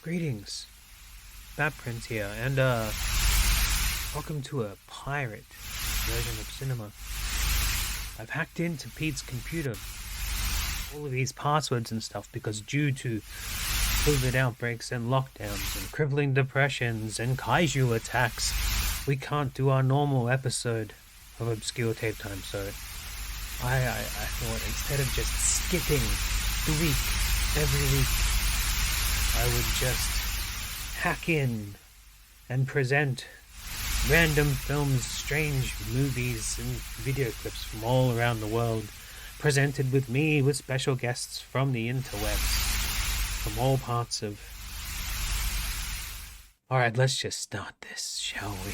Greetings, Bat Prince here, and welcome to a pirate version of cinema. I've hacked into Pete's computer, all of these passwords and stuff, because due to COVID outbreaks and lockdowns and crippling depressions and kaiju attacks, we can't do our normal episode of Obscure Tape Time, so I thought instead of just skipping the week every week, I would just hack in and present random films, strange movies, and video clips from all around the world, presented with me with special guests from the interwebs, from all parts of... Alright, let's just start this, shall we?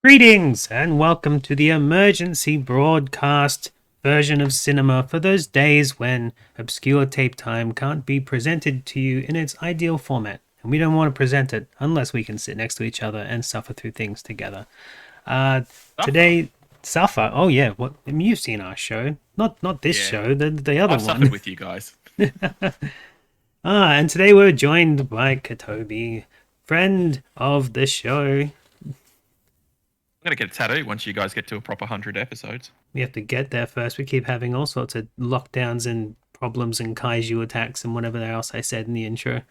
Greetings and welcome to the emergency broadcast version of cinema for those days when Obscure Tape Time can't be presented to you in its ideal format. And we don't want to present it unless we can sit next to each other and suffer through things together. Today, suffer? Oh yeah, what you've seen our show. Not this show, the other one. I've suffered with you guys. And today we're joined by Katobi, friend of the show. I'm going to get a tattoo once you guys get to a proper 100 episodes. We have to get there first. We keep having all sorts of lockdowns and problems and kaiju attacks and whatever else I said in the intro.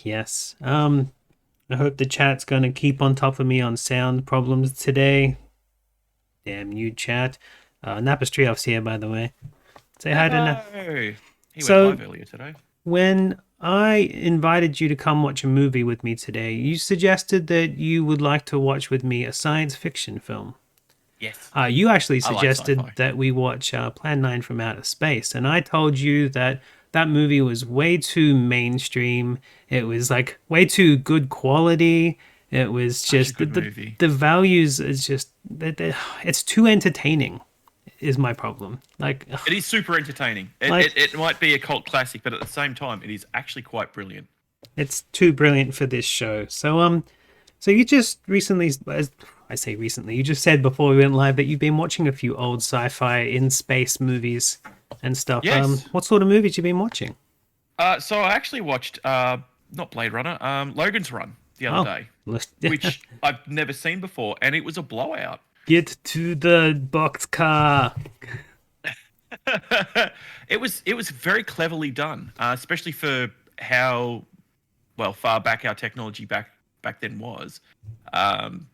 Yes. I hope the chat's going to keep on top of me on sound problems today. Damn you, chat. Napastrioff's here, by the way. Say hi to He went live earlier today. When I invited you to come watch a movie with me today, you suggested that you would like to watch with me a science fiction film. Yes. You actually suggested that we watch Plan 9 from Outer Space, and I told you that that movie was way too mainstream. It was like way too good quality. It was just the values is just it's too entertaining. Is my problem. Like it is super entertaining. It might be a cult classic, but at the same time, it is actually quite brilliant. It's too brilliant for this show. So So you just recently, as I say recently, you just said before we went live that you've been watching a few old sci-fi in space movies and stuff. Yes. What sort of movies you been watching? So I actually watched not Blade Runner, Logan's Run the other Oh, day, let's which I've never seen before, and it was a blowout. get to the box car. It was very cleverly done, especially for how far back our technology back then was. Um,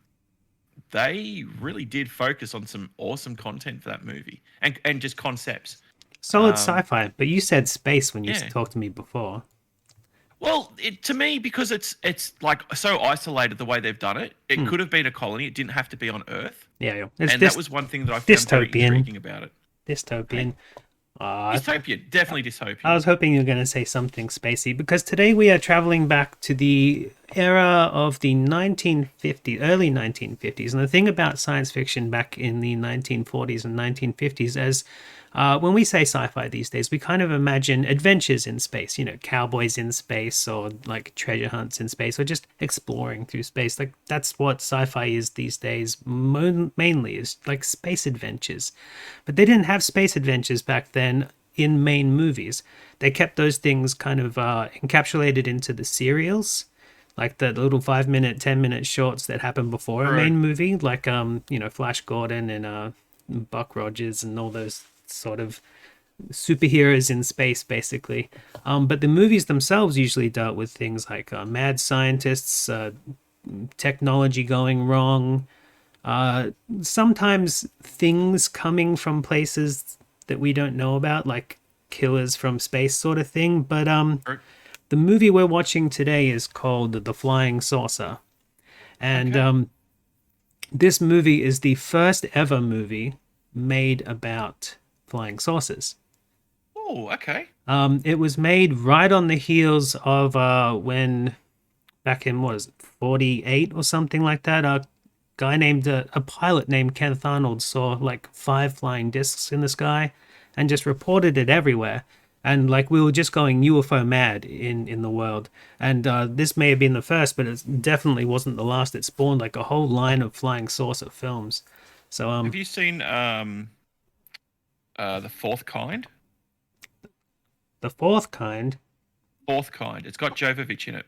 they really did focus on some awesome content for that movie and just concepts. Solid sci-fi, but you said space when you Yeah. talked to me before. Well, to me, because it's like so isolated the way they've done it, it could have been a colony. It didn't have to be on Earth, Yeah, it's and that was one thing that I found very dystopian. intriguing about it. Dystopian. Dystopian, definitely dystopian. I was hoping you were going to say something spacey because today we are traveling back to the era of the 1950s, early 1950s. And the thing about science fiction back in the 1940s and 1950s, as when we say sci-fi these days, we kind of imagine adventures in space, you know, cowboys in space or like treasure hunts in space or just exploring through space. Like that's what sci-fi is these days, mainly is like space adventures. But they didn't have space adventures back then in main movies. They kept those things kind of encapsulated into the serials, like the little 5-minute, 10-minute shorts that happen before a main movie, like Flash Gordon and Buck Rogers and all those sort of superheroes in space, basically. But the movies themselves usually dealt with things like mad scientists, technology going wrong, sometimes things coming from places that we don't know about, like killers from space sort of thing. But the movie we're watching today is called The Flying Saucer. And this movie is the first ever movie made about flying saucers. Oh, okay. It was made right on the heels of when, back in, what is it, 48 or something like that, a pilot named Kenneth Arnold saw like 5 flying discs in the sky and just reported it everywhere. And like we were just going UFO mad in the world. And this may have been the first, but it definitely wasn't the last. It spawned like a whole line of flying saucer films. So have you seen The Fourth Kind? The Fourth Kind? Fourth Kind. It's got Jovovich in it.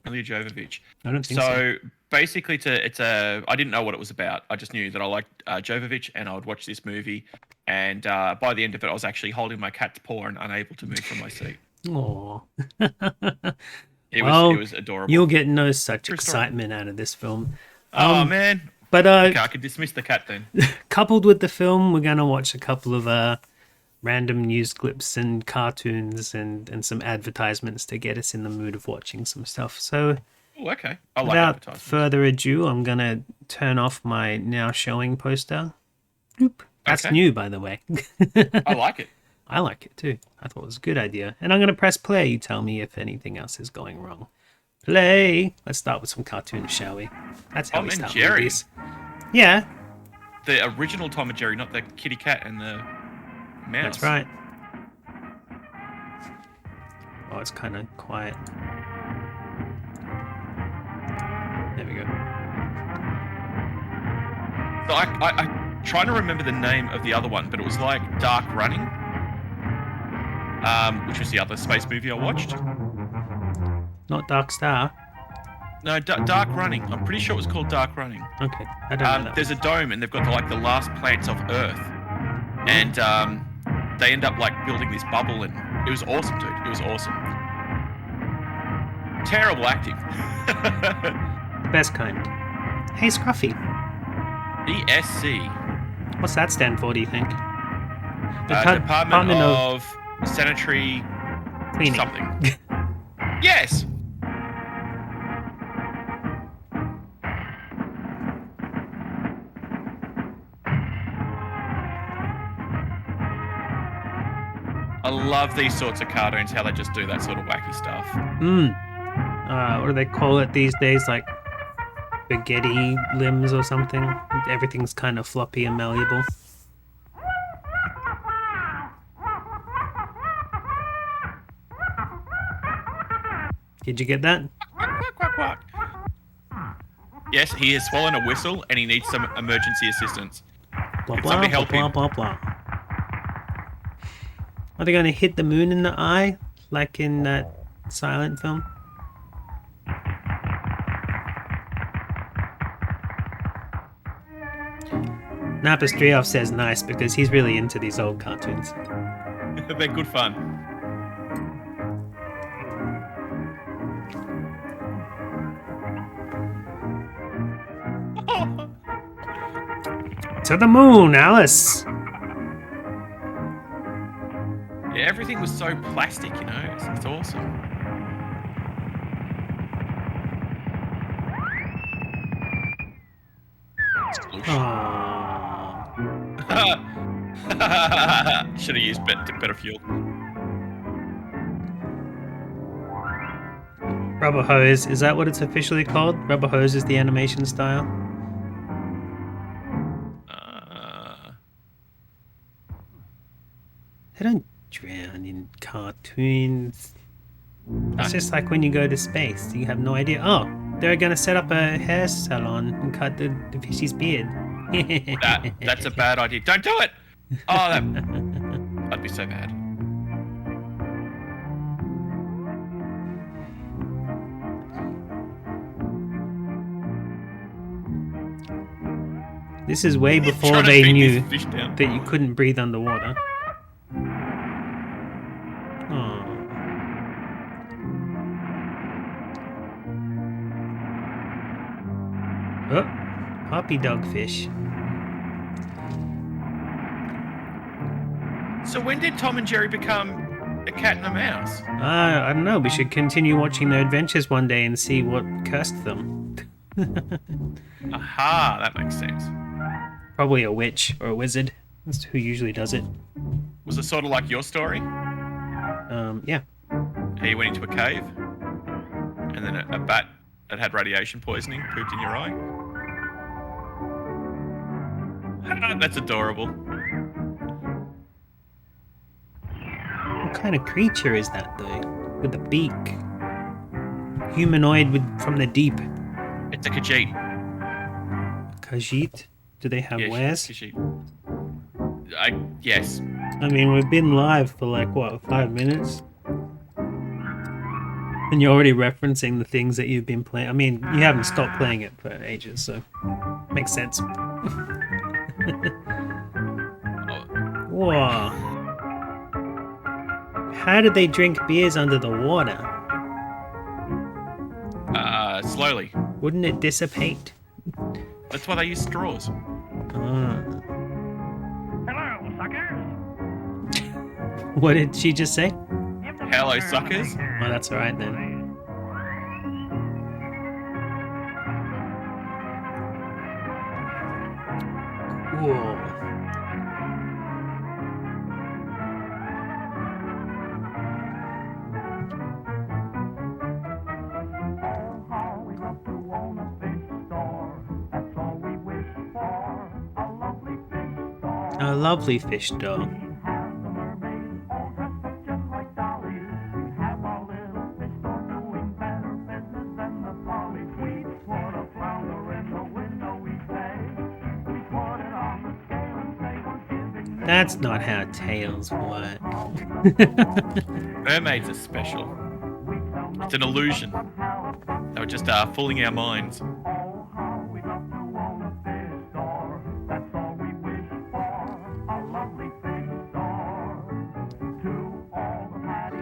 Ilya Jovovich. I don't think so. Basically, I didn't know what it was about. I just knew that I liked Jovovich, and I would watch this movie. And by the end of it, I was actually holding my cat's paw and unable to move from my seat. Aww. It was adorable. You'll get no such excitement out of this film. Oh man! But okay, I could dismiss the cat then. Coupled with the film, we're gonna watch a couple of random news clips and cartoons and some advertisements to get us in the mood of watching some stuff. So, okay. I like without advertisements. further ado, I'm gonna turn off my now showing poster. Oop. That's Okay. new, by the way. I like it. I like it too. I thought it was a good idea. And I'm going to press play. You tell me if anything else is going wrong. Play. Let's start with some cartoons, shall we? That's how we Tom and start Jerry. movies. Yeah, The original Tom and Jerry, not the kitty cat and the mouse. that's right. Oh, it's kind of quiet. There we go. So I'm trying to remember the name of the other one, but it was like Dark Running, which was the other space movie I watched. Not Dark Star. No, Dark Running. I'm pretty sure it was called Dark Running. Okay, I don't know that. There's a dome, and they've got the last plants of Earth, and they end up like building this bubble, and it was awesome, dude. It was awesome. Terrible acting. The best kind. Hey, Scruffy. ESC. What's that stand for, do you think? Department of Sanitary Cleaning. something. Yes. I love these sorts of cartoons, how they just do that sort of wacky stuff. What do they call it these days? Like spaghetti limbs or something? Everything's kind of floppy and malleable. Did you get that? Quack, quack, quack. Yes, he has swollen a whistle and he needs some emergency assistance. Blah Can blah somebody blah help blah him? blah blah. Are they going to hit the moon in the eye, like in that silent film? Napastrioff says nice because he's really into these old cartoons. They're good fun. To the moon, Alice! Yeah, everything was so plastic, you know. It's awesome. Should have used better fuel. Rubber hose, is that what it's officially called? Rubber hose is the animation style? They don't drown in cartoons. It's just like when you go to space, you have no idea. Oh, they're going to set up a hair salon and cut the fishy's beard. That's a bad idea. Don't do it! Oh, that'd be so bad. This is way before they knew that you couldn't breathe underwater. Oh. Oh, puppy dogfish. So when did Tom and Jerry become a cat and a mouse? I don't know. We should continue watching their adventures one day and see what cursed them. Aha, that makes sense. Probably a witch or a wizard. That's who usually does it. Was it sort of like your story? Yeah. He went into a cave, and then a bat that had radiation poisoning pooped in your eye. That's adorable. What kind of creature is that, though? With a beak. Humanoid from the deep. It's a Khajiit. Khajiit? Do they have wares? Khajiit. Yes. I mean, we've been live for like, what, 5 minutes? And you're already referencing the things that you've been playing. I mean, you haven't stopped playing it for ages, so makes sense. Whoa. How do they drink beers under the water? Slowly. Wouldn't it dissipate? That's why they use straws. Hello, suckers. What did she just say? Hello, suckers. Oh, that's alright then. Whoa. A lovely fish store. That's not how tales work. Mermaids are special. It's an illusion. They were just fooling our minds.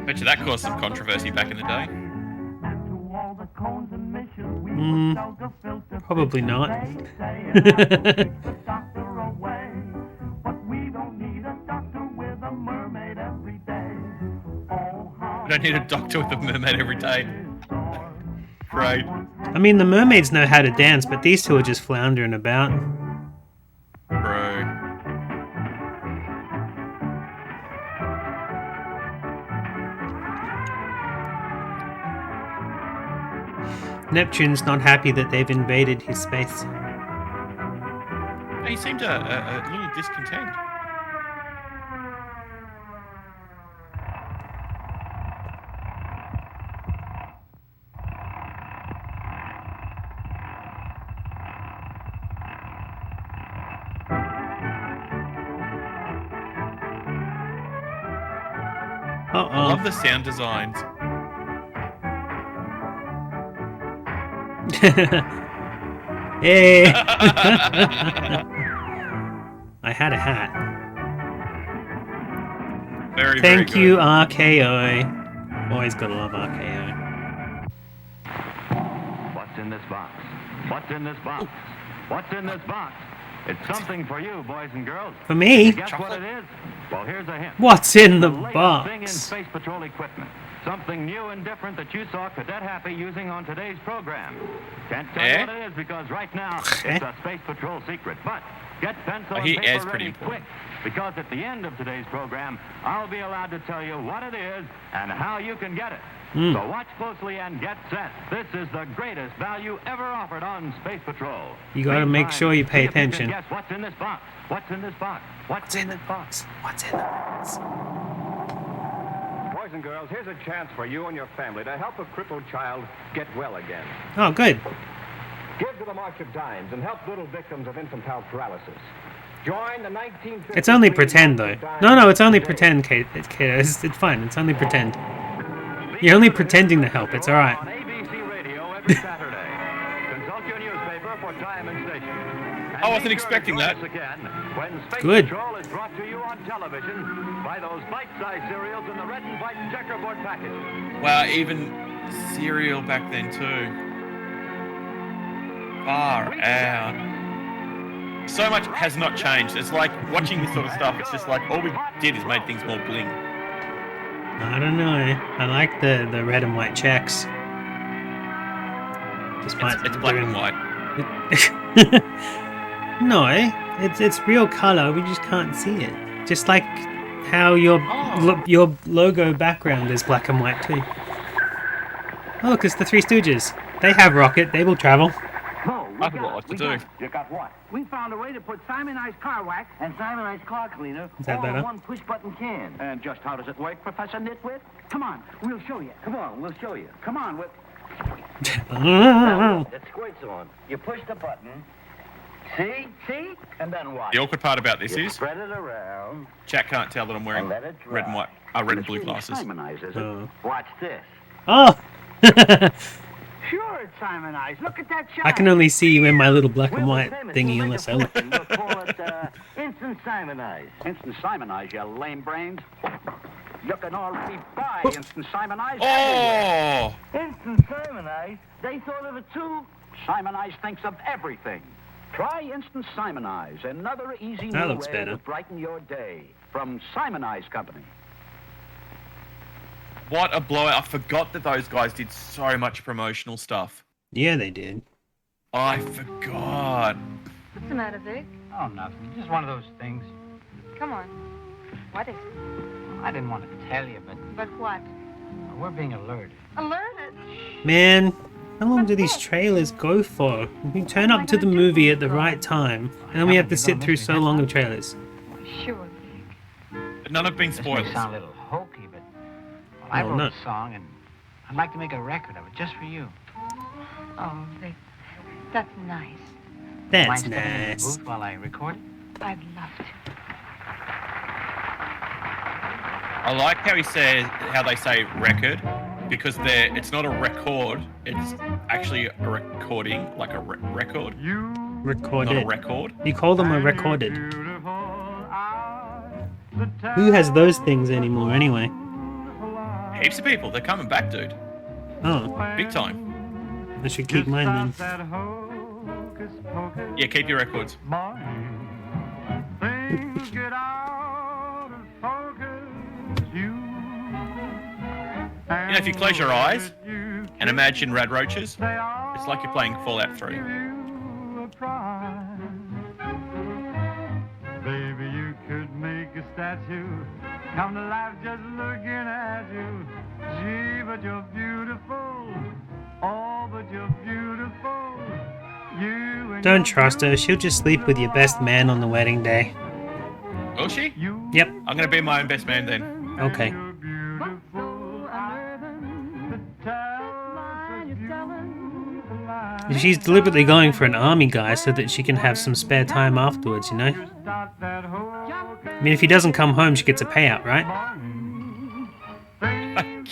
Bet you that caused some controversy back in the day. Probably not. We don't need a doctor with a mermaid every day. Great. I mean, the mermaids know how to dance, but these two are just floundering about. Bro. Neptune's not happy that they've invaded his space. He seemed a little discontent. I love the sound designs. Hey! I had a hat. Very, Thank very you, good. RKO. Always gotta love RKO. What's in this box? What's in this box? What's in this box? It's something for you, boys and girls. For me? Guess what it is? Well, here's a hint. What's in the latest thing in box? Space Patrol equipment. Something new and different that you saw Cadet Happy using on today's program. Can't tell you what it is because right now it's a Space Patrol secret. But get pencil and paper ready quick because at the end of today's program, I'll be allowed to tell you what it is and how you can get it. So watch closely and get set. This is the greatest value ever offered on Space Patrol. You gotta make sure you pay attention. Guess what's in this box? What's in this box? What's in this box? What's in the box? Boys and girls, here's a chance for you and your family to help a crippled child get well again. Oh, good. Give to the March of Dimes and help little victims of infantile paralysis. Join the 1953 It's only pretend, though. March of Dimes No, it's only today. pretend, Kate. It's fine. It's only pretend. You're only pretending to help. It's alright. On ABC Radio every Saturday. Consult your newspaper for time and station. And I wasn't be sure to expecting join that. us again when Space Good. Patrol is brought to you on television by those bite-sized cereals in the red and white checkerboard package. Wow, even cereal back then too. Far out. So much has not changed. It's like watching this sort of stuff. It's just like all we did is made things more bling. I don't know. I like the red and white checks. Despite It's black and white. No, it's real color. We just can't see it. Just like how your logo background is black and white too. Oh, look, it's the Three Stooges. They have rocket. They will travel. I forgot what to do. You got what? We found a way to put Simonized car wax and Simonized car cleaner Is that all better? in one push-button can. And just how does it work, Professor Nitwit? Come on, we'll show you. Come on, we'll show you. Come on, we'll... It squirts on. You push the button. See? And then what? The awkward part about this You is spread it around chat can't tell that I'm wearing and let it dry. red and white, red and blue It's really glasses. Simonized, is it? Oh. Watch this. Oh! Sure, it's Simonized. Look at that shot. I can only see you in my little black and We'll white famous. thingy We'll make unless a I look. fortune. We'll call it Instant Simonized. Instant Simonized, you lame brains. You can already buy Instant Simonized everywhere. Oh! Instant Simonized? They thought of it too? Simonized thinks of everything. Try Instant Simonize, another easy That new looks way better. to brighten your day. From Simonize Company. What a blowout. I forgot that those guys did so much promotional stuff. Yeah, they did. I forgot. What's the matter, Vic? Oh, nothing. Just one of those things. Come on. What is it? I didn't want to tell you, but But what? we're being alerted. Alerted? Man, how long do these trailers go for? We turn up to the movie at the right time, and then we have to sit through so long of trailers. Sure, Vic. But none have been This may spoilers. sound a little hokey, but I Oh, wrote no. a song, and I'd like to make a record of it just for you. Oh, Vic. That's nice. Mind That's stepping in the nice. booth while I record it? I'd love to. I like how he says how they say record because it's not a record. It's actually a recording, like a record, not Recorded. a record. You call them a recorded. Who has those things anymore anyway? Heaps of people. They're coming back, dude. Oh, Big time. I should keep mine then. Yeah, keep your records. You know, if you close your eyes and imagine rad roaches, it's like you're playing Fallout 3. Baby, you could make a statue come to life just looking at you. Gee, but you're beautiful. Oh, but you're beautiful. You and Don't your trust her. She'll just sleep with your best man on the wedding day. Will she? Yep. I'm gonna be my own best man then. Okay. you're beautiful. The tell you're telling the lie. She's deliberately going for an army guy so that she can have some spare time afterwards, you know? Start that whole I mean, if he doesn't come home, she gets a payout, right?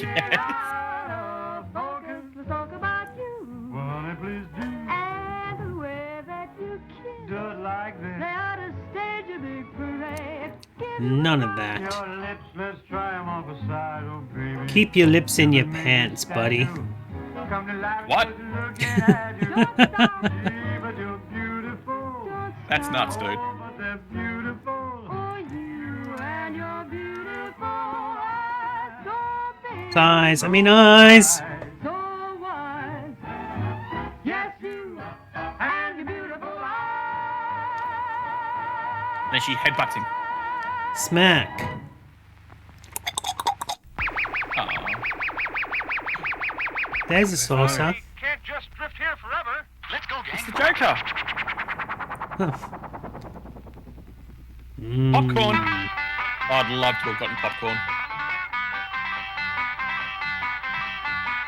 Yes. Let's talk about you. Well, honey, please do. And the way that you kiss. Do it like this. They ought to stage a big parade. None of that. Your lips, let's try 'em off a side, oh baby. Keep your lips in your pants, buddy. Come to life What? just looking at you. Gee, but you're beautiful. That's nuts, dude. Oh, but they're beautiful. Oh, you and your beautiful eyes. So big. Eyes. I mean eyes. So wise. Yes, you and your beautiful eyes. And then she headbutts him. Smack. Aw. There's a saucer. Can't just drift here forever. Let's go, It's gang. the Joker. Popcorn. Oh, I'd love to have gotten popcorn.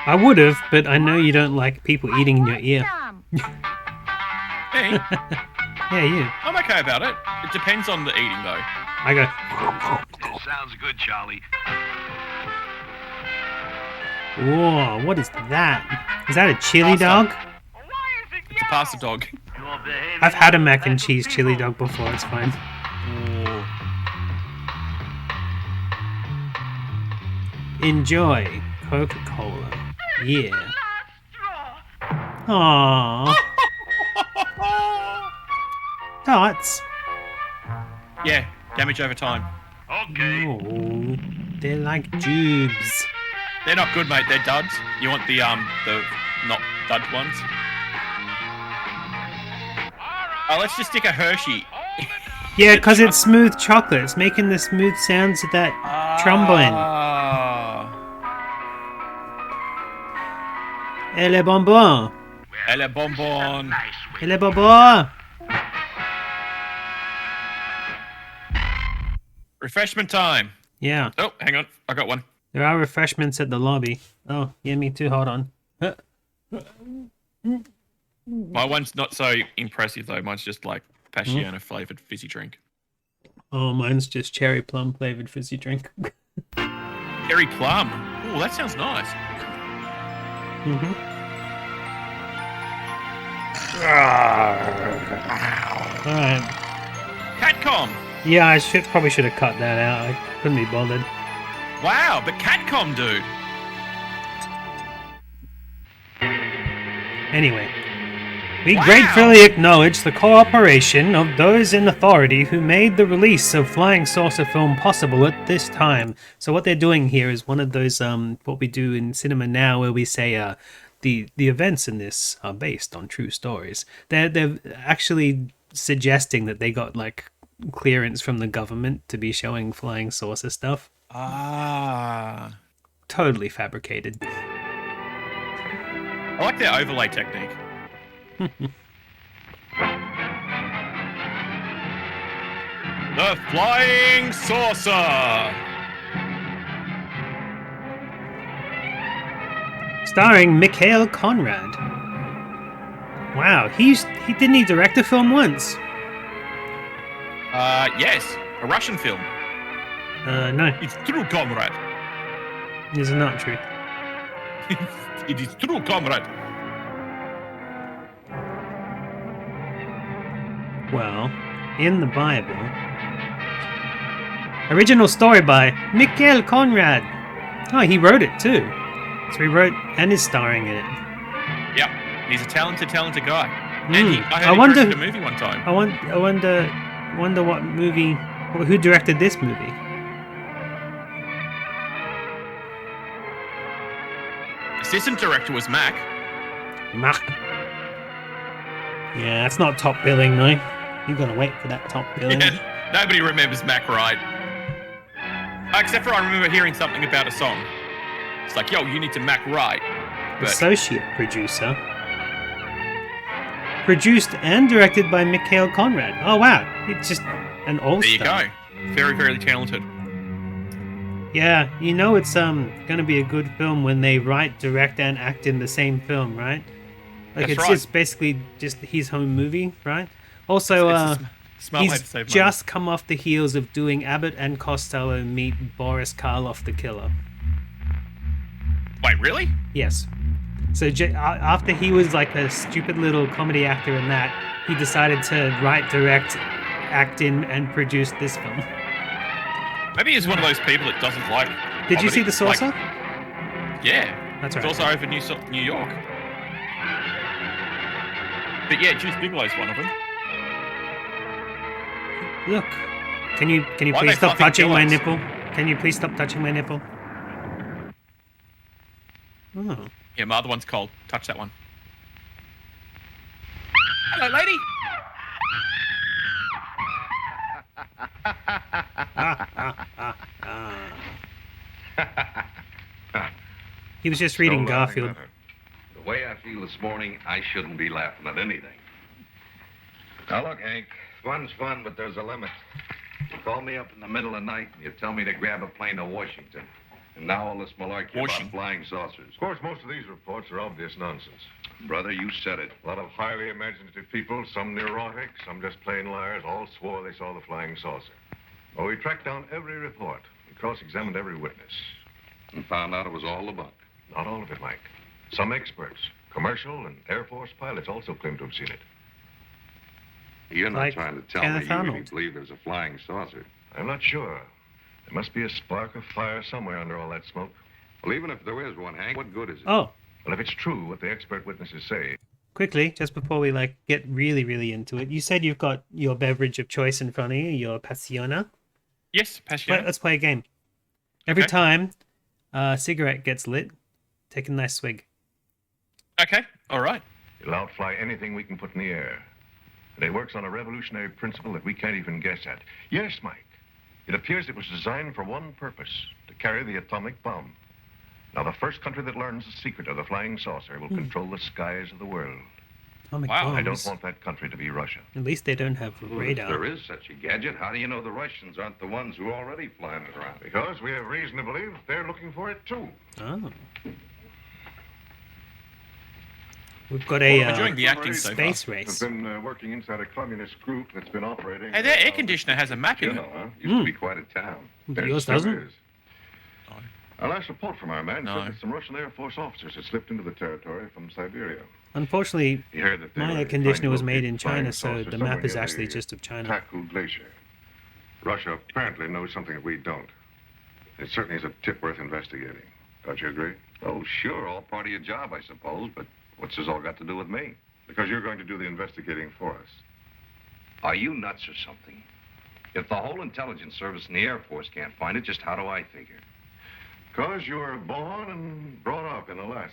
I would have, but I know you don't like people eating in your ear. Me? Yeah, you. I'm okay about it. It depends on the eating, though. I go. Sounds good, Charlie. Whoa, what is that? Is that a chili Pasta. dog? It's a pasta dog. I've had a mac and cheese chili dog before, it's fine. Ooh. Enjoy Coca-Cola. Yeah. Aww. Dots. Yeah, damage over time. Okay. Oh, they're like tubes. They're not good, mate. They're duds. You want the not dud ones? Oh, let's just stick a Hershey. Yeah, because it's smooth chocolate. It's making the smooth sounds of that trombone. Et les bonbons. Elle est bonbon. Et les bonbons. Refreshment time. Yeah, Oh, hang on. I got one. there are refreshments at the lobby. Oh, yeah, me too. Hold on. My one's not so impressive, though. Mine's just like Passiona flavored fizzy drink. Oh, mine's just cherry plum flavored fizzy drink. Cherry plum. Oh, that sounds nice. Mm-hmm. Alright. Catcom. Yeah, I probably should have cut that out. I couldn't be bothered. Wow, but Catcom, dude. Anyway, we gratefully acknowledge the cooperation of those in authority who made the release of Flying Saucer film possible at this time. So what they're doing here is one of those what we do in cinema now, where we say the events in this are based on true stories. They're actually suggesting that they got like clearance from the government to be showing flying saucer stuff. Ah. Totally fabricated. I like their overlay technique. The Flying Saucer. Starring Mikhail Conrad. Wow, he didn't he direct a film once? Yes, a Russian film. No, It's true, comrade. it's not true. It is true, comrade. Well, in the Bible, original story by Mikhail Conrad. Oh, he wrote it too. So he wrote and is starring in it. Yep, he's a talented guy. And I heard I he wonder- directed a movie one time. I wonder what movie, who directed this movie? Assistant director was Mac. Mark. Yeah, that's not top billing though. You gotta wait for that top billing. Yeah, nobody remembers Mac right. Except for I remember hearing something about a song. It's like, yo, you need to Mac right. But Associate producer. Produced and directed by Mikhail Conrad. Oh wow, it's just an all-star. there you go. Very, very talented. Yeah, you know it's gonna be a good film when they write, direct, and act in the same film, right? Like That's it's right. just basically just his home movie, right? Also, It's a smart way to he's save money. just come off the heels of doing Abbott and Costello meet Boris Karloff the Killer. Wait, really? Yes. So after he was like a stupid little comedy actor in that, he decided to write, direct, act in, and produce this film. Maybe he's one of those people that doesn't like. Did you see The Saucer? Yeah. That's it's right. also over New York. But yeah, Juice Bigelow's one of them. Look. Can you Why please they stop fucking touching my pillows? nipple? Can you please stop touching my nipple? Oh. Yeah, my other one's cold. Touch that one. Hello, lady. He was just reading No laughing Garfield. at her. The way I feel this morning, I shouldn't be laughing at anything. Now look, Hank, fun's fun, but there's a limit. You call me up in the middle of the night and you tell me to grab a plane to Washington. And now all this malarkey about flying saucers. Of course, most of these reports are obvious nonsense. Brother, you said it. A lot of highly imaginative people, some neurotic, some just plain liars, all swore they saw the flying saucer. Well, we tracked down every report. We cross-examined every witness. And found out it was all a bunk. Not all of it, Mike. Some experts, commercial and Air Force pilots also claim to have seen it. You're not Like trying to tell Kenneth me you really Arnold. believe there's a flying saucer. I'm not sure. There must be a spark of fire somewhere under all that smoke. Well, even if there is one, Hank, what good is it? Oh, Well, if it's true what the expert witnesses say, quickly, just before we get really into it, you said you've got your beverage of choice in front of you, your Passiona. Yes, passion. Let's play a game. Every Okay. time a cigarette gets lit, take a nice swig. Okay, all right. it'll outfly anything we can put in the air. And it works on a revolutionary principle that we can't even guess at. Yes, Mike. It appears it was designed for one purpose, to carry the atomic bomb. Now, the first country that learns the secret of the flying saucer will control the skies of the world. Atomic Wow, I don't bombs. want that country to be Russia. At least they don't have Well, if radar. there is such a gadget, how do you know the Russians aren't the ones who are already flying it around? Because we have reason to believe they're looking for it, too. Oh. We've got Well, I'm a enjoying the acting so far. space race. I've been working inside a communist group that's been operating... Hey, their air conditioner has a map You in know, it. huh? Used to be quite a town. But yours still doesn't? is. Our last report from our man No. said that some Russian Air Force officers had slipped into the territory from Siberia. Unfortunately, He heard that they my were air trying conditioner to was made locate in flying China, so saucers the somewhere map is near actually the just of China. Taku Glacier. Russia apparently knows something that we don't. It certainly is a tip worth investigating. Don't you agree? Oh, sure, all part of your job, I suppose, but what's this all got to do with me? Because you're going to do the investigating for us. Are you nuts or something? If the whole intelligence service and the Air Force can't find it, just how do I figure? Because you were born and brought up in Alaska.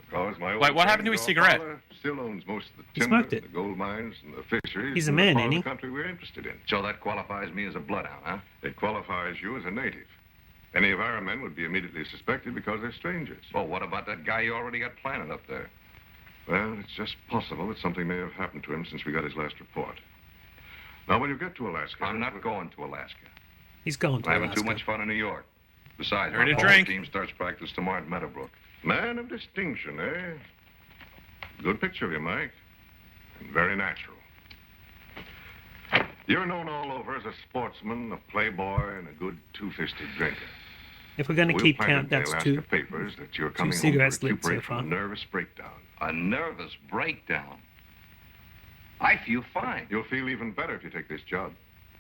Because my old Wait, what happened to friend, his your cigarette? father still owns most of the He timber, smoked it. the gold mines, and the fisheries. He's a in man, the part ain't of he? the country we're interested in. So that qualifies me as a bloodhound, huh? It qualifies you as a native. Any of our men would be immediately suspected because they're strangers. Well, what about that guy you already got planted up there? Well, it's just possible that something may have happened to him since we got his last report. Now, when you get to Alaska... I'm not going to Alaska. He's going to I'm having Alaska. too much fun in New York. Besides, Ready my to polo drink? team starts practice tomorrow at Meadowbrook. Man of distinction, eh? Good picture of you, Mike. And very natural. You're known all over as a sportsman, a playboy, and a good two-fisted drinker. If we're going to We'll keep find count, in the that's Alaska two. papers that you're coming home cigarettes to lit recuperate so from a far. nervous breakdown. A nervous breakdown. I feel fine. You'll feel even better if you take this job.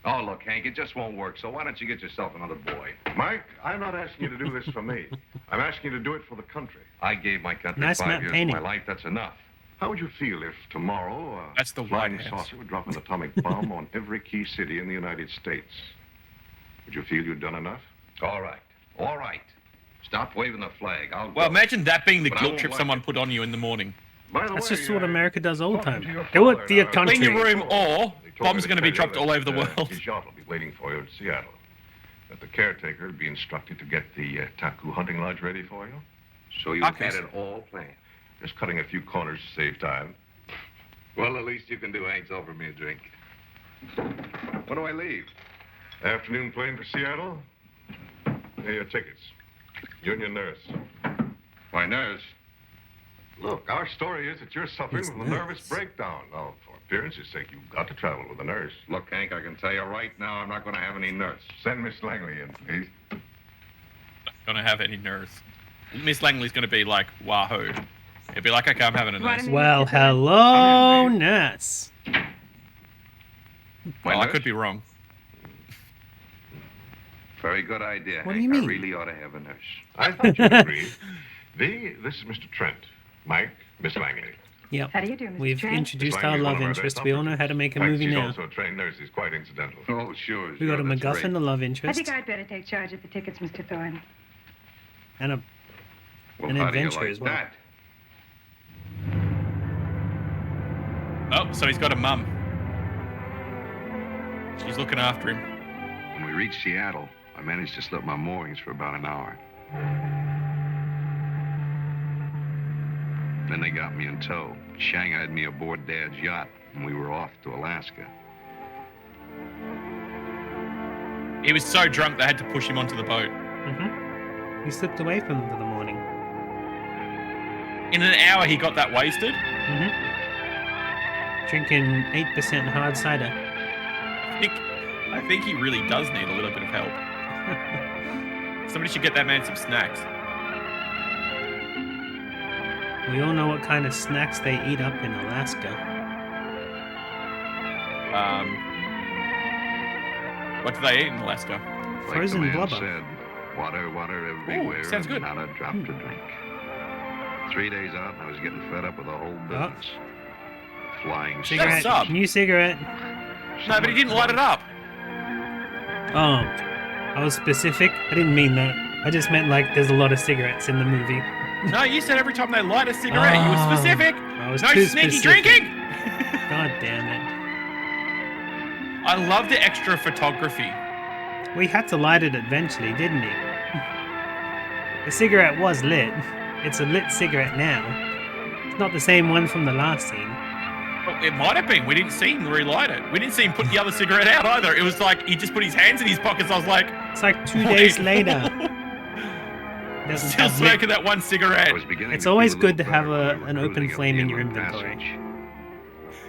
Oh, look, Hank, it just won't work, so why don't you get yourself another boy? Mike, I'm not asking you to do this for me. I'm asking you to do it for the country. I gave my country Nice 5 map years painting. of my life. That's enough. How would you feel if tomorrow a That's the flying White House. saucer would drop an atomic bomb on every key city in the United States? Would you feel you'd done enough? All right. All right. Stop waving the flag. I'll Well, go. imagine that being the But I guilt won't trip like someone it. put on you in the morning. By the That's way, just what America does all the talking time. to your Do it father for your and I- country. Clean your room, or They told bombs me going to be tell dropped you all over the that, world. His yacht will be waiting for you in Seattle. That the caretaker will be instructed to get the Taku hunting lodge ready for you. So you've Okay. had it all planned. Just cutting a few corners to save time. Well, the least you can do, Hank's offer me a drink. When do I leave? Afternoon plane for Seattle. Here are your tickets. You and your nurse. My nurse. Look, our story is that you're suffering His from a nervous nurse. breakdown. Now, for appearance's sake, you've got to travel with a nurse. Look, Hank, I can tell you right now, I'm not going to have any nurse. Send Miss Langley in, please. Don't have any nerves. Miss Langley's going to be like, wahoo. It'd be like, okay, I'm having a nurse. Well, hello, nurse. Well, I could be wrong. Very good idea. What do Hank. you mean? I really ought to have a nurse. I thought you'd agree. This is Mr. Trent. Mike, Miss Langley. Yep. How do you do, Mr. We've Trent? introduced Miss our Langley's one love of our interest. best We all know how to make a operatives. movie She's now. also a trained nurse. Is quite incidental. Oh, sure. We got a that's MacGuffin, great. a love I interest, think I'd better take charge of the tickets, Mr. Thorne. and a Well, an how do you adventure like as well. that? Oh, so he's got a mum. She's looking after him. When we reached Seattle, I managed to slip my moorings for about an hour. Then they got me in tow, shanghaied me aboard Dad's yacht, and we were off to Alaska. He was so drunk they had to push him onto the boat. Mm-hmm. He slipped away from them for the morning. In an hour, he got that wasted. Mm-hmm. Drinking 8% hard cider. I think he really does need a little bit of help. Somebody should get that man some snacks. We all know what kind of snacks they eat up in Alaska. What do they eat in Alaska? Like Frozen the man blubber. said, water, water everywhere, sounds good. not a drop to drink. 3 days out, and I was getting fed up with the whole business. Flying Cigarette. Shut up. New cigarette. No, but he didn't light it up. Oh, I was specific. I didn't mean that. I just meant like there's a lot of cigarettes in the movie. No, you said every time they light a cigarette, you were specific. I was No too sneaky specific. drinking. God damn it. I love the extra photography. We had to light it eventually, didn't he? The cigarette was lit. It's a lit cigarette now. It's not the same one from the last scene. Well, it might have been. We didn't see him relight it. We didn't see him put the other cigarette out either. It was like he just put his hands in his pockets. I was like, It's like 2 Wait. days later. Doesn't still have lit. smoking that one cigarette. I was beginning It's to always feel a good to little have better when we were an open cruising up flame the in your inland inventory. passage.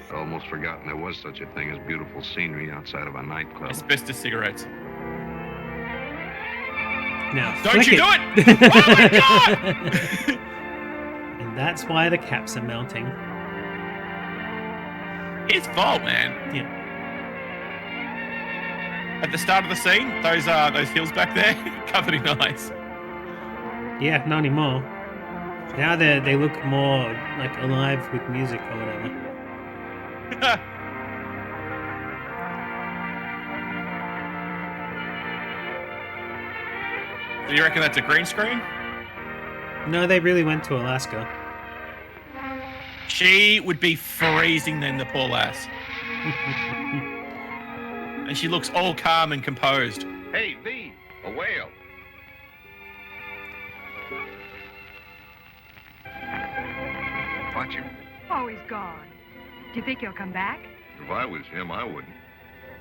I'd almost forgotten there was such a thing as beautiful scenery outside of a nightclub. Asbestos cigarettes. Now, Don't flick you do it! Oh my god! And that's why the caps are melting. His fault, man. Yeah. At the start of the scene, those hills back there, covered in ice. Yeah, not anymore. Now they look more like alive with music or whatever. Do you reckon that's a green screen? No, they really went to Alaska. She would be freezing then, the poor lass. And she looks all calm and composed. Hey, V, a whale. Watch him. Oh, he's gone. Do you think he'll come back? If I was him, I wouldn't.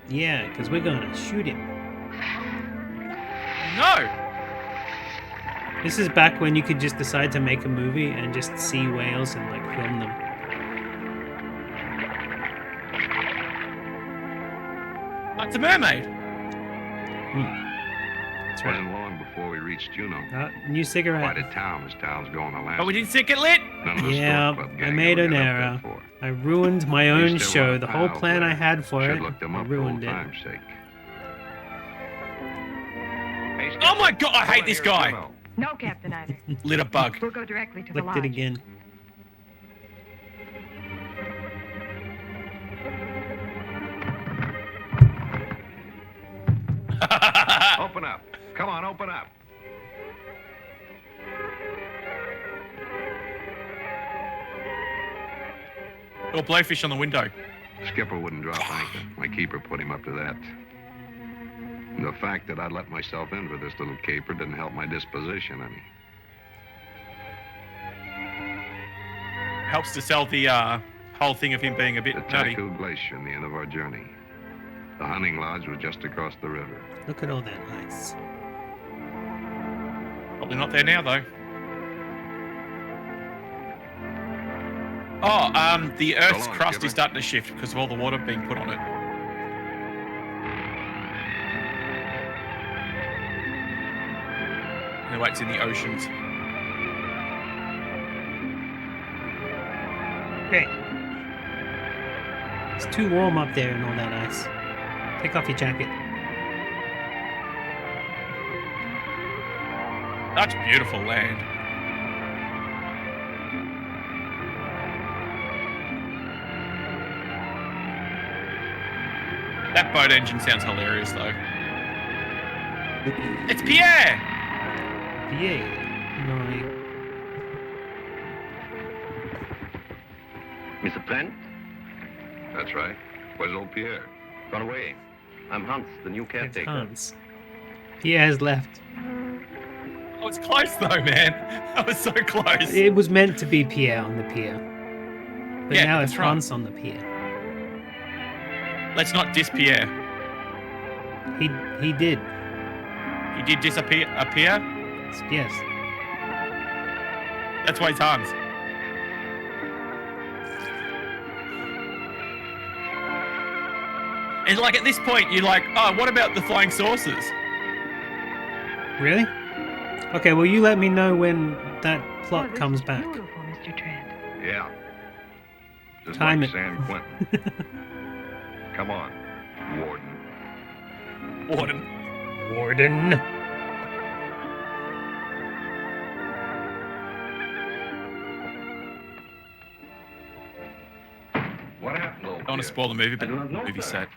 Yeah, because we're gonna shoot him. No! This is back when you could just decide to make a movie and just see whales and like film them. Oh, it's a mermaid. That's It right. wasn't long before we reached Juneau. New Quite cigarette. a town as towns go in Alaska. But we didn't see it get lit. None of the Yeah, Stork Club I gang made ever an got up error. that far. I ruined my own Used to show. want The whole pals plan there. I had for Should it, look them I up for ruined old it. time's sake. Hey, Oh my god, I hate this guy. No, Captain Eiler. Lit a bug. We'll go directly to the Flicked lodge. it again. Open up. Come on, open up. Or blowfish on the window. Skipper wouldn't drop anchor. My keeper put him up to that. And the fact that I'd let myself in for this little caper didn't help my disposition any. Helps to sell the whole thing of him being a bit The nutty. Taku Glacier and the end of our journey. The hunting lodge was just across the river. Look at all that ice. Probably not there now, though. Oh, the Earth's long, crust Skipper. is starting to shift because of all the water being put on it. Anyway, it's in the oceans. Great. It's too warm up there and all that ice. Take off your jacket. Such beautiful land. That boat engine sounds hilarious, though. It's Pierre! Yeah. No. Mr. Trent? That's right. Where's old Pierre? Gone away. I'm Hans, the new It's caretaker. Hans. Pierre has left. Oh, it's close, though, man. That was so close. It was meant to be Pierre on the pier. But Yeah, now it's that's right. Hans on the pier. Let's not diss Pierre. He did. He did appear? Yes. That's why he's Hans. And like at this point, you're like, oh, what about the flying saucers? Really? Okay, well you let me know when that plot this comes is back. Beautiful, Mr. Trent. Yeah. Just Time like it. San Quentin. Come on, Warden. Warden. What happened, old I don't want to Pierre? spoil the movie, I but do not the know, movie sir. set.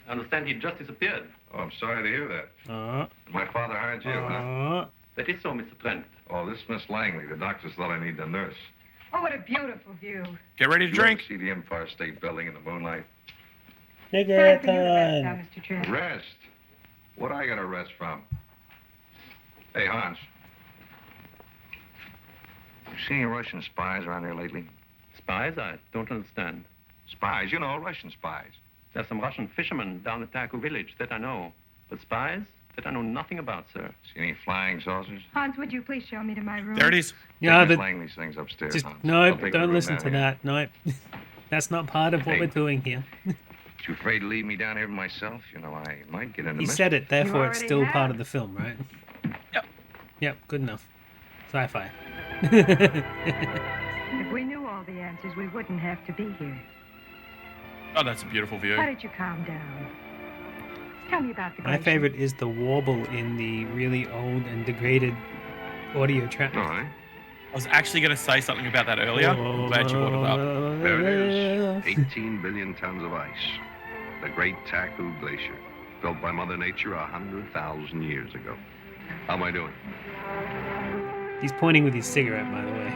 I understand he just disappeared. Oh, I'm sorry to hear that. My father hired you, huh? That is so, Mr. Trent. Oh, this Miss Langley. The doctors thought I need a nurse. Oh, what a beautiful view. Get ready to drink. See the Empire State Building in the moonlight? Time for you to rest now, Mr. Trent. Rest? What I gotta rest from? Hey, Hans. You seen any Russian spies around here lately? Spies? I don't understand. Spies, you know, Russian spies. There's some Russian fishermen down at Taku village, that I know. But spies? That I know nothing about, sir. See any flying saucers? Hans, would you please show me to my room? There it is. Yeah, Take Miss but Langley's things upstairs, just Hans. no, I'll take the don't room listen down to here. that. No, that's not part of what Hey. we're doing here. You afraid to leave me down here by myself? You know, I might get into He mischief. said it, therefore it's already still part have. of the film, right? Yep. Yep, good enough. Sci-fi. If we knew all the answers, we wouldn't have to be here. Oh, that's a beautiful view. Why don't you calm down? Tell me about the My glacier. favorite is the warble in the really old and degraded audio track. All right. I was actually going to say something about that earlier. I'm glad you brought it up. There it is. 18 billion tons of ice. The Great Taku Glacier, built by Mother Nature 100,000 years ago. How am I doing? He's pointing with his cigarette, by the way.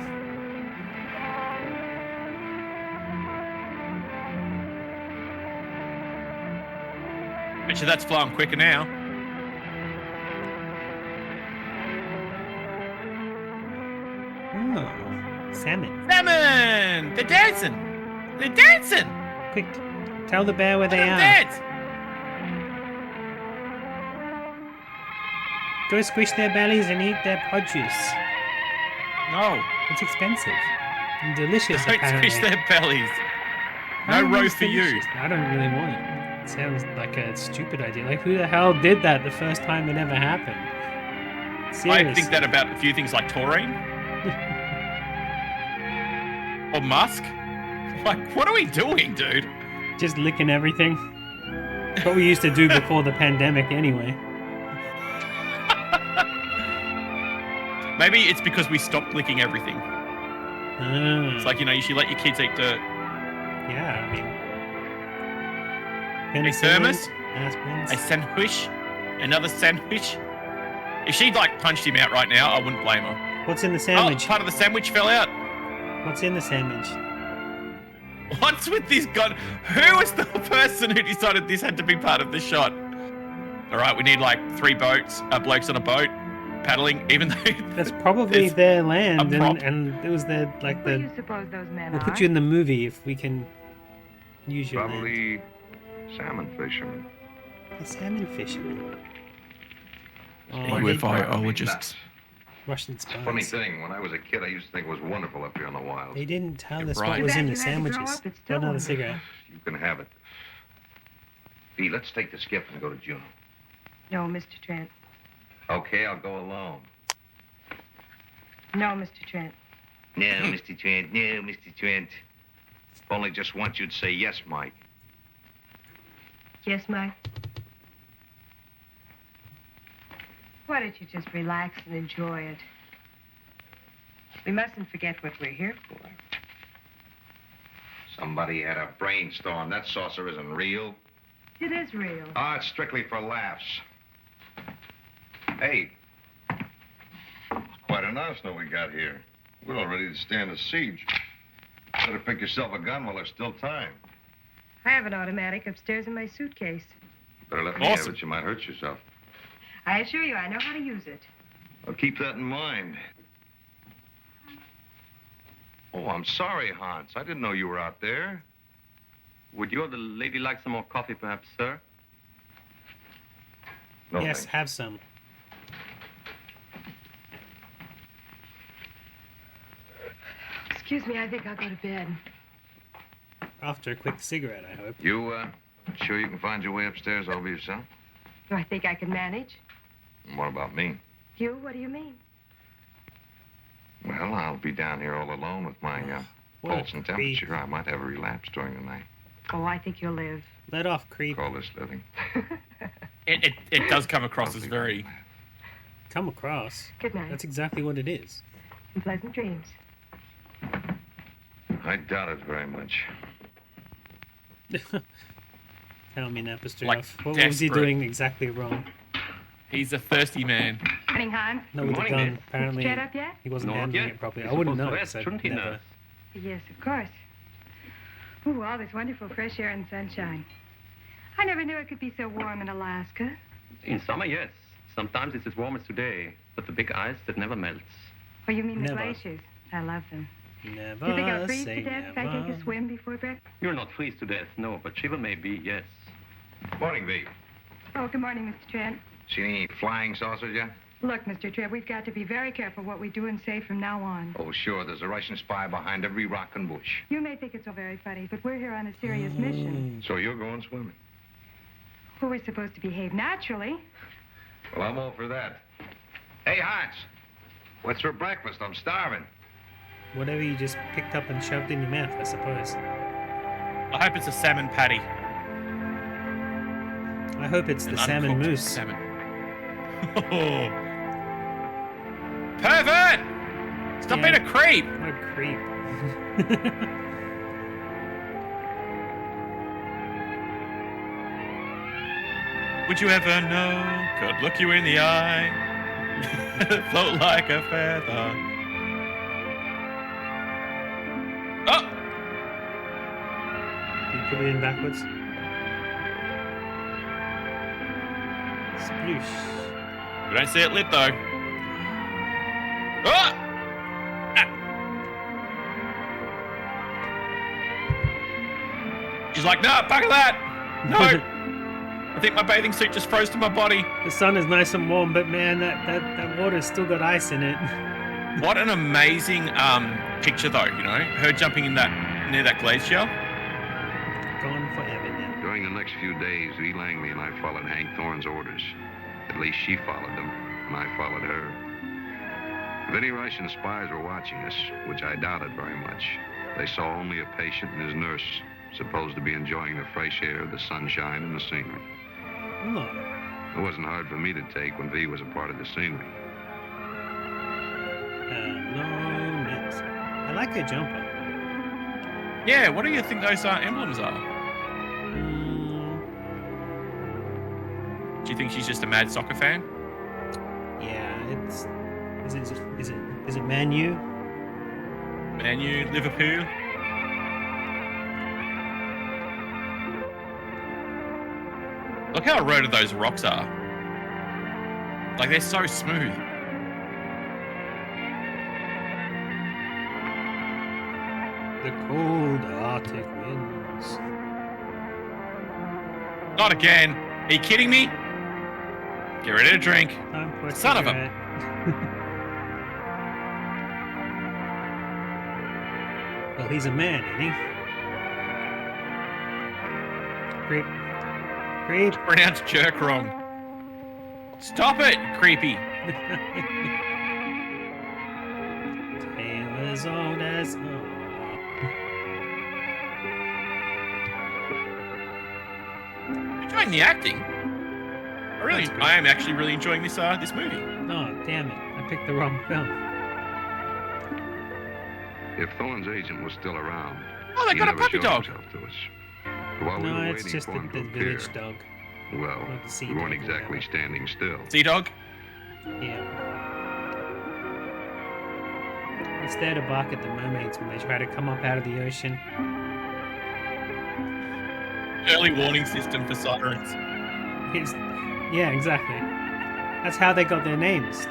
Bet you that's flowing quicker now. Oh, salmon. Salmon! They're dancing! They're dancing! Quick, tell the bear where they Let 'em are. dance! Go squish their bellies and eat their produce. No. It's expensive and delicious, Don't apparently. squish their bellies. No Apparently row it's for you. delicious. I don't really want it. It sounds like a stupid idea. Like, who the hell did that the first time it ever happened? Seriously. I think that about a few things like taurine. Or Musk. Like, what are we doing, dude? Just licking everything. What we used to do before the pandemic, anyway. Maybe it's because we stopped licking everything. Ah, It's like, you know, you should let your kids eat dirt. yeah, I mean, A thermos? aspirins. A sandwich? Another sandwich? If she'd like punched him out right now, I wouldn't blame her. What's in the Oh, sandwich? part of the sandwich fell out. What's in the sandwich? What's with this gun? Who was the person who decided this had to be part of the shot? All right, we need like 3 boats, blokes on a boat, paddling, even though... That's probably It's their a land, prop. and it was their, like, Who do the... you suppose those men We'll are? put you in the movie if we can use your land. Probably salmon fishermen. The salmon fishermen. Oh, UFOologists. Russian It's a funny spies. thing. When I was a kid, I used to think it was wonderful up here in the wild. They didn't tell You're us right. what was in the Too bad you had to grow sandwiches. up, it's Got still another wonderful. cigarette. You can have it. Bee, let's take the skiff and go to Juneau. No, Mr. Trent. Okay, I'll go alone. No, Mr. Trent. No, Mr. Trent. No, Mr. Trent. If only just once you'd say yes, Mike. Yes, Mike? Why don't you just relax and enjoy it? We mustn't forget what we're here for. Somebody had a brainstorm. That saucer isn't real. It is real. Ah, it's strictly for laughs. Hey. Quite an arsenal we got here. We're all ready to stand a siege. Better pick yourself a gun while there's still time. I have an automatic upstairs in my suitcase. Better let me have it. You might hurt yourself. I assure you, I know how to use it. I'll keep that in mind. Oh, I'm sorry, Hans. I didn't know you were out there. Would you or the lady like some more coffee, perhaps, sir? No, Yes, thanks. have some. Excuse me, I think I'll go to bed. After a quick cigarette, I hope. You, sure you can find your way upstairs all by yourself? Do I think I can manage? And what about me? You? What do you mean? Well, I'll be down here all alone with my What a pulse and creep. temperature. I might have a relapse during the night. Oh, I think you'll live. Let off, creep. Call this living. It does come across as very... Come across. Good night. That's exactly what it is. And pleasant dreams. I doubt it very much. Tell me, Napster. Like, What was he desperate. doing exactly wrong? He's a thirsty man. Morning, Hans. No, with the morning, gun. miss. Apparently, Jet up yet? he wasn't Not handling yet. it properly. He's I wouldn't supposed know. to rest, 'cause I've shouldn't he, never... nurse? Yes, of course. Ooh, all this wonderful fresh air and sunshine. I never knew it could be so warm in Alaska. In summer, yes. Sometimes it's as warm as today, but the big ice that never melts. Oh, you mean the Never. glaciers? I love them. Never You think I'll freeze say to death if I never. take a swim before breakfast? You'll not freeze to death, no, but shiver maybe, yes. Morning, V. Oh, good morning, Mr. Trent. Seen any flying saucers yet? Look, Mr. Trent, we've got to be very careful what we do and say from now on. Oh, sure. There's a Russian spy behind every rock and bush. You may think it's all very funny, but we're here on a serious mission. So you're going swimming? Well, we're supposed to behave naturally. Well, I'm all for that. Hey, Hans. What's for breakfast? I'm starving. Whatever you just picked up and shoved in your mouth, I suppose. I hope it's a salmon patty. I hope it's An the salmon uncooked mousse. Salmon. Oh. Pervert! Stop Yeah. being a creep! What a creep. Would you ever know? Could look you in the eye. Float like a feather. Oh! Can you put it in backwards? Sploosh. We don't see it lit though. Oh! Ah! She's like, no, bugger that! No! I think my bathing suit just froze to my body. The sun is nice and warm, but man, that water's still got ice in it. What an amazing picture though, you know? Her jumping in near that glacier. Gone forever now. During the next few days, V. Langley and I followed Hank Thorne's orders. At least she followed them, and I followed her. If any Russian spies were watching us, which I doubted very much, they saw only a patient and his nurse, supposed to be enjoying the fresh air, the sunshine, and the scenery. Oh, It wasn't hard for me to take when V was a part of the scenery. long necks. I like her jumper. Yeah, what do you think those emblems are? Do you think she's just a mad soccer fan? Yeah, it's... Is it Man U? Man U, Liverpool? Look how eroded those rocks are. Like, they're so smooth. The cold Arctic winds. Not again. Are you kidding me? Get ready to drink. Time for a Son of a- cigarette. Well, he's a man, ain't he? Creep. Creep. Pronounced jerk wrong. Stop it, creepy. Tale as old as... Enjoying the acting. I am actually really enjoying this movie. Oh, damn it. I picked the wrong film. If Thorne's agent was still around, Oh, they he got a never puppy showed dog. himself to us. While we No, were it's waiting just for him the to appear, village dog. well, Like the sea we weren't dog or exactly whatever. standing still. Sea dog. Yeah. It's there to bark at the mermaids when they try to come up out of the ocean. Early warning system for sirens. Yeah, exactly. That's how they got their names.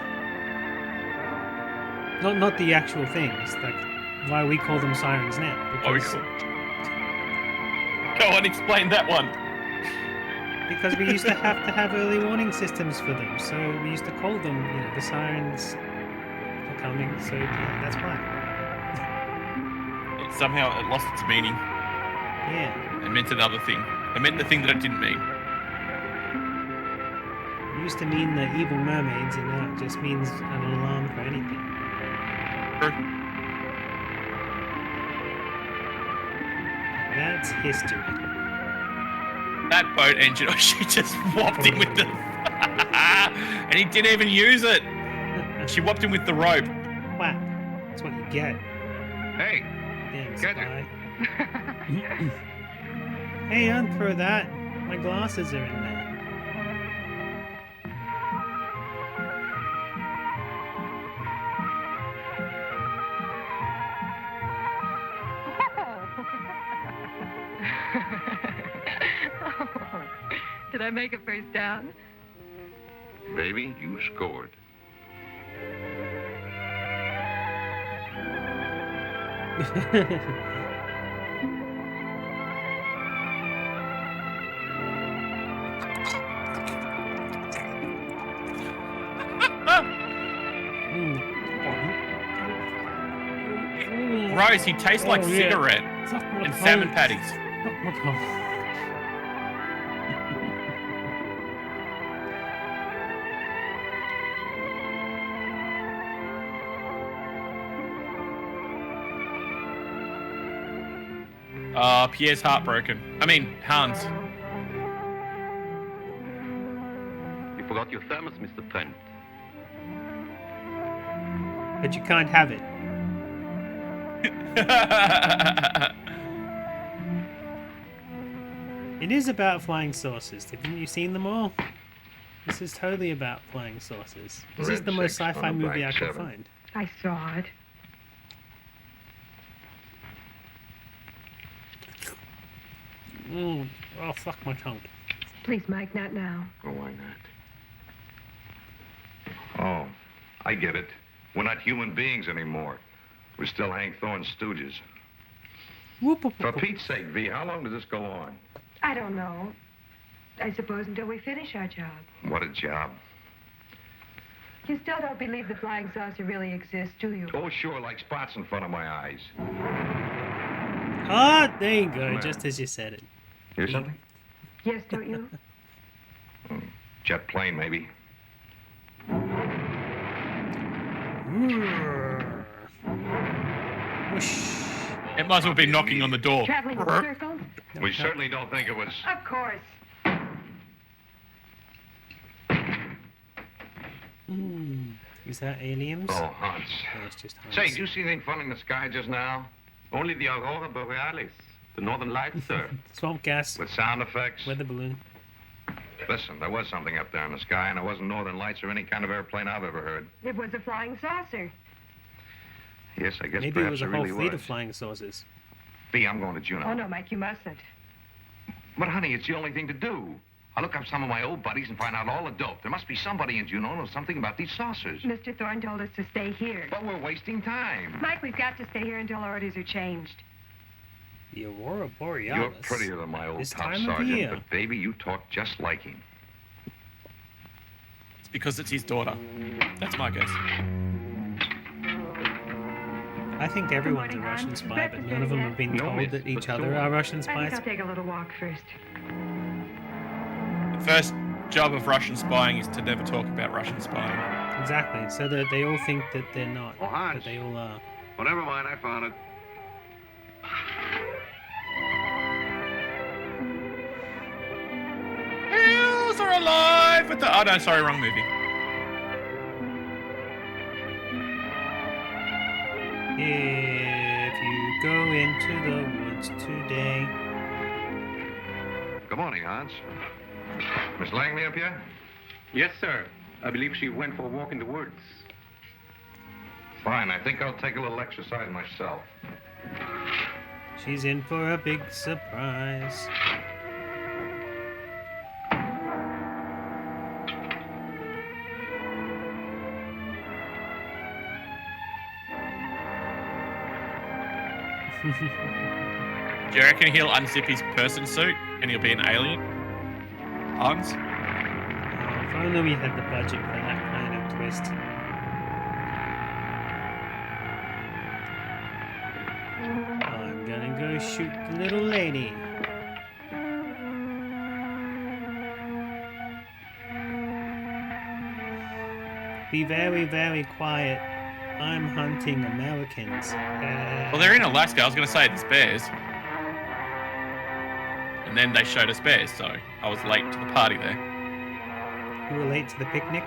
Not the actual things. Like why we call them sirens now. Because, Go on, explain that one. because we used to have early warning systems for them. So we used to call them, the sirens are coming. So yeah, that's why. Somehow it lost its meaning. Yeah. It meant another thing. It meant the thing that it didn't mean. It used to mean the evil mermaids, and now it just means an alarm for anything. That's history. That boat engine, she just whopped him with the... and he didn't even use it. She whopped him with the rope. Whap. That's what you get. Hey, Damn get spy. Hey, don't throw that. My glasses are in there. Did I make a first down? baby, you scored. Rose, he tastes like cigarette and salmon patties. Pierre's heartbroken. I mean, Hans. You forgot your thermos, Mr. Trent. But you can't have it. It is about flying saucers. Haven't you seen them all? This is totally about flying saucers. This is the most sci-fi movie I could find. I saw it. Oh, fuck my tongue. Please, Mike, not now. Oh, why not? Oh, I get it. We're not human beings anymore. We're still Hank Thorne's stooges. For Pete's sake, V, how long does this go on? I don't know. I suppose until we finish our job. What a job. You still don't believe the flying saucer really exists, do you? Oh, sure, like spots in front of my eyes. Ah, there you go, just as you said it. Hear something? Yes, don't you? Jet plane, maybe. Whoosh. It might as well be knocking on the door. Traveling in circles? We certainly don't think it was... Of course. Is that aliens? Oh, Hans. No, it's just Hans. Say, did you see anything fun in the sky just now? Only the Aurora Borealis, the northern lights, sir. Swamp gas. With sound effects? Weather balloon. Listen, there was something up there in the sky, and it wasn't northern lights or any kind of airplane I've ever heard. It was a flying saucer. Yes, I guess Maybe it perhaps was a it whole really fleet was. of flying saucers. B, I'm going to Juneau. Oh, no, Mike, you mustn't. But, honey, it's the only thing to do. I'll look up some of my old buddies and find out all the dope. There must be somebody in Juneau who knows something about these saucers. Mr. Thorne told us to stay here. But we're wasting time. Mike, we've got to stay here until orders are changed. The Aurora Borealis. You're prettier than my old This top time of sergeant, year. but, baby, you talk just like him. It's because it's his daughter. That's my guess. I think everyone's a Good morning, Russian Hans. spy, but Breakfast none of them ready have been No, told miss, that each but other so- are Russian I think spies. I'll take a little walk first. The first job of Russian spying is to never talk about Russian spying. Exactly, so that they all think that they're not, Oh, Hans. but they all are. Oh, never mind, I found it. Girls are alive with the... Oh, no, sorry, wrong movie. If you go into the woods today. Good morning, Hans. Miss Langley up yet? Yes, sir. I believe she went for a walk in the woods. Fine, I think I'll take a little exercise myself. She's in for a big surprise. Do you reckon he'll unzip his person suit and he'll be an alien? Hans? If only we had the budget for that kind of twist. I'm gonna go shoot the little lady. Be very, very quiet. I'm hunting Americans. Well, they're in Alaska. I was going to say there's bears. And then they showed us bears, so I was late to the party there. You were late to the picnic?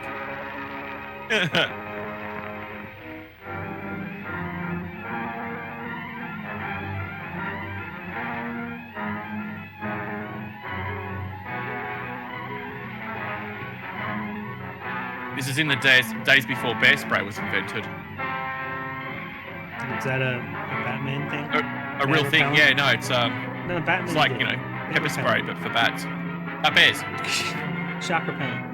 This is in the days before bear spray was invented. Is that a Batman thing? A real thing? Repellent? Yeah, no, it's No, Batman. it's like, did. you know, pepper spray, but for bats. Bears. Shock repellent.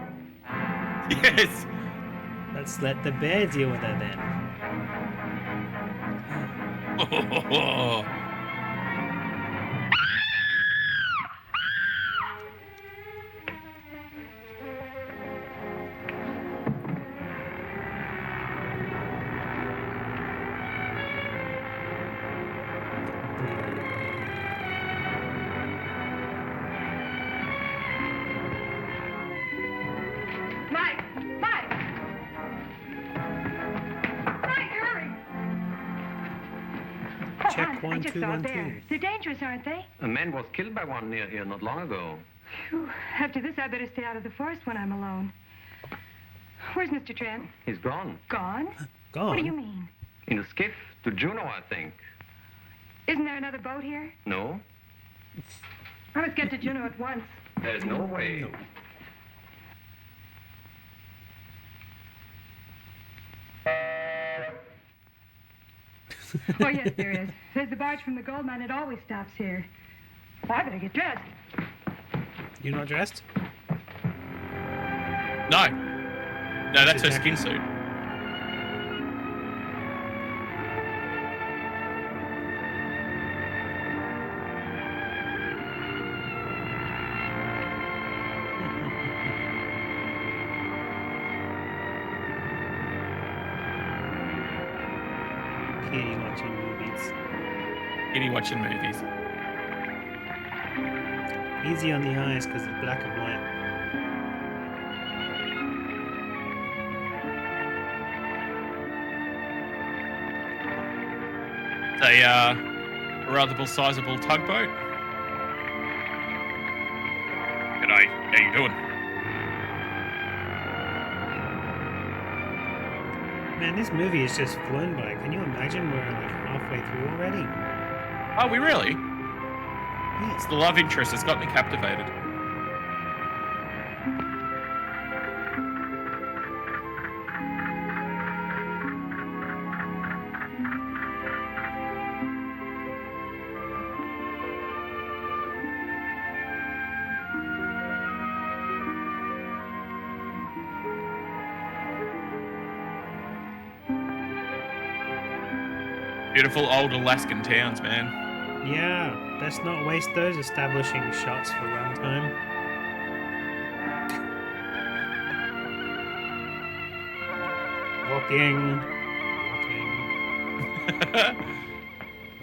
Yes. Let's let the bear deal with it then. Mike! Mike! Mike, hurry! Check I 1, just 2, saw a 1, bear. 2. They're dangerous, aren't they? A man was killed by one near here not long ago. Phew. After this, I better stay out of the forest when I'm alone. Where's Mr. Trent? He's gone. Gone? Gone. What do you mean? In a skiff to Juneau, I think. Isn't there another boat here? No? I must get to Juneau at once. There's no way. Oh, yes, there is. There's the barge from the gold mine. It always stops here. Well, I better get dressed. You're not dressed? No. No, that's her skin suit. Kitty watching movies. Kitty watching movies. Easy on the eyes because it's black and white. A rather sizable tugboat. G'day, how you doing? Man, this movie has just flown by. Can you imagine we're like halfway through already? Oh, we really? Yeah. It's the love interest that's got me captivated. Beautiful old Alaskan towns, man. Yeah, let's not waste those establishing shots for runtime. Walking.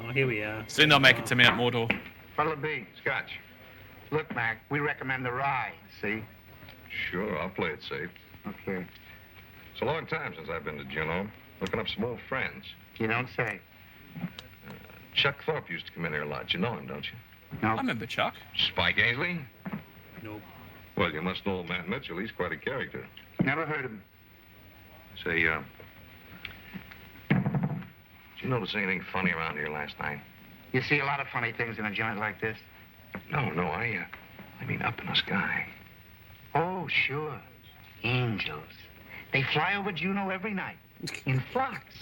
Oh, here we are. Soon they'll make it to Mount Mordor. What'll it be? Scotch. Look, Mac, we recommend the rye, see? Sure, I'll play it safe. Okay. It's a long time since I've been to Juneau. Looking up some old friends. You don't say. Chuck Thorpe used to come in here a lot. You know him, don't you? I remember Chuck. Spike Ainsley? Nope. Well, you must know Matt Mitchell. He's quite a character. Never heard of him. Say, did you notice anything funny around here last night? You see a lot of funny things in a joint like this. No, I mean up in the sky. Oh, sure. Angels. They fly over Juneau every night. In flocks.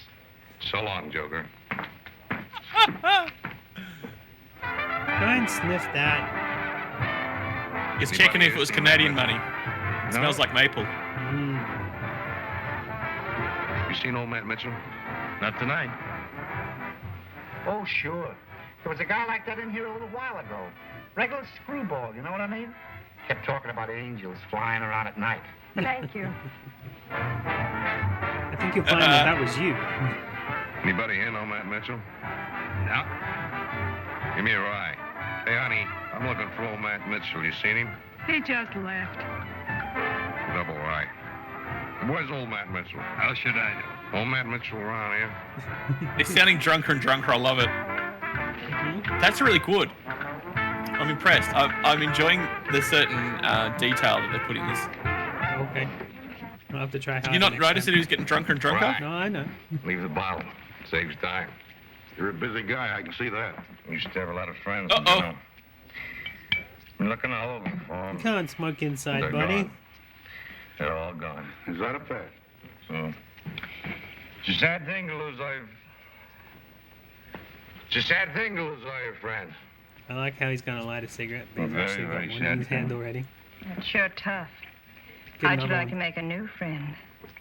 So long, Joker. Go and sniff that. Just checking if it was Canadian money. It smells like maple. You seen old Matt Mitchell? Not tonight. Oh, sure. There was a guy like that in here a little while ago. Regular screwball, you know what I mean? Kept talking about angels flying around at night. Thank you. I think you'll find that was you. Anybody here know Matt Mitchell? No. Give me a ride. Hey, honey, I'm looking for old Matt Mitchell. You seen him? He just left. Double right. Where's old Matt Mitchell? How should I know? Old Matt Mitchell around here? It's sounding drunker and drunker. I love it. That's really good. I'm impressed. I'm enjoying the certain detail that they put in this. Okay. I'll have to try harder. Did you not next notice that time. he was getting drunker and drunker? Right. No, I know. Leave the bottle. Saves time. You're a busy guy, I can see that. You used to have a lot of friends. Uh-oh. You know. I'm looking all over for You them. can't smoke inside, They're buddy. gone. They're all gone. Is that a fact? It's a sad thing to lose life. It's a sad thing to lose all your friends. I like how he's going to light a cigarette, but he's Very, actually got very one sad in his hand thing. already. That's sure tough. Get How'd you another like to one. make a new friend?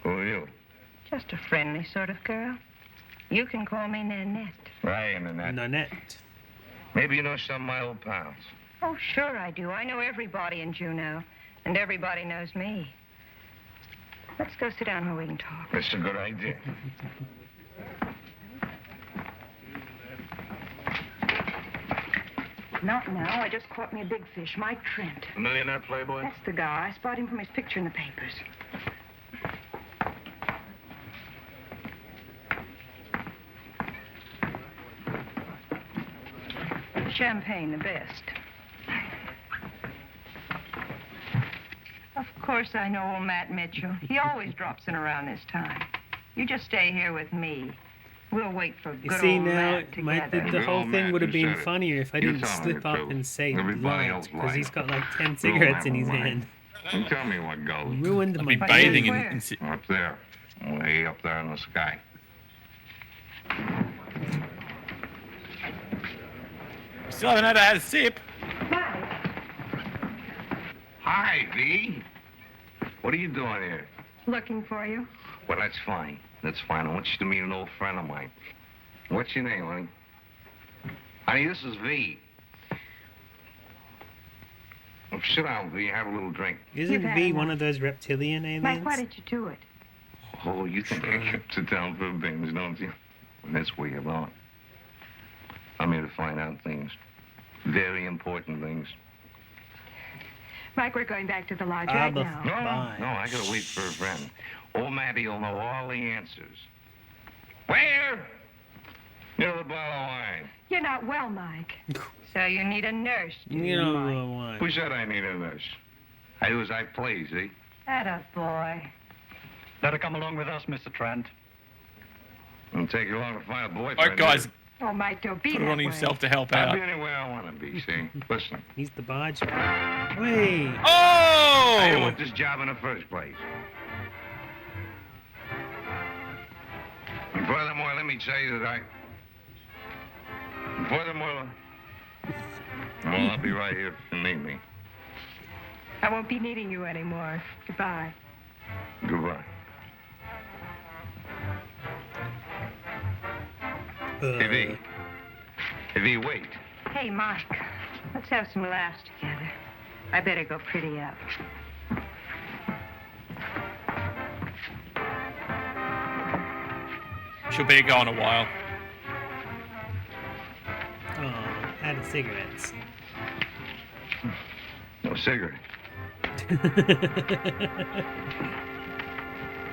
Who are you? Just a friendly sort of girl. You can call me Nanette. Right, Nanette. Nanette. Maybe you know some of my old pals. Oh, sure I do. I know everybody in Juneau, and everybody knows me. Let's go sit down where we can talk. That's a good idea. Not now. I just caught me a big fish, Mike Trent. A millionaire playboy? That's the guy. I spotted him from his picture in the papers. Champagne, the best. Of course I know old Matt Mitchell. He always drops in around this time. You just stay here with me. We'll wait for You good see old now, Matt the together. whole Old thing Matt would have who been said it. funnier if I You didn't tell me slip the up truth. and say Everybody light, else because he's lied. got like 10 cigarettes in his lied. hand. You tell me what goes. Ruined I'd my be bathing Where? in Up there. Way up there in the sky. Still haven't had a sip. Hi, V. What are you doing here? Looking for you. Well, that's fine. That's fine. I want you to meet an old friend of mine. What's your name, honey? Honey, this is V. Well, sit down, V. Have a little drink. Isn't You've had V enough. one of those reptilian aliens? Mike, why did you do it? Oh, you think I kept it down for a binge, don't you? And that's where you're wrong. I'm here to find out things. Very important things. Mike, we're going back to the lodge Ah, right the now. No, Fine. no, I gotta wait for a friend. Old Matty will know all the answers. Where? Near the bottle of wine. You're not well, Mike. So you need a nurse, do You you, know Mike? Who said I need a nurse? I do as I please, eh? Atta boy. Let her come along with us, Mr. Trent. It'll take you long to find a boyfriend. All right, guys, Oh, Mike, don't be put that it on way. himself to help I'll out. be anywhere I want to be, see? Listen, He's the barge. Wait. Oh! I didn't want this job in the first place. And furthermore, let me tell you that Furthermore, well, I'll be right here if you need me. I won't be needing you anymore. Goodbye. Goodbye. Hey, V. Hey, V, wait. Hey, Mike. Let's have some laughs together. I better go pretty up. She'll be gone a while. Oh, out of cigarettes. No cigarette.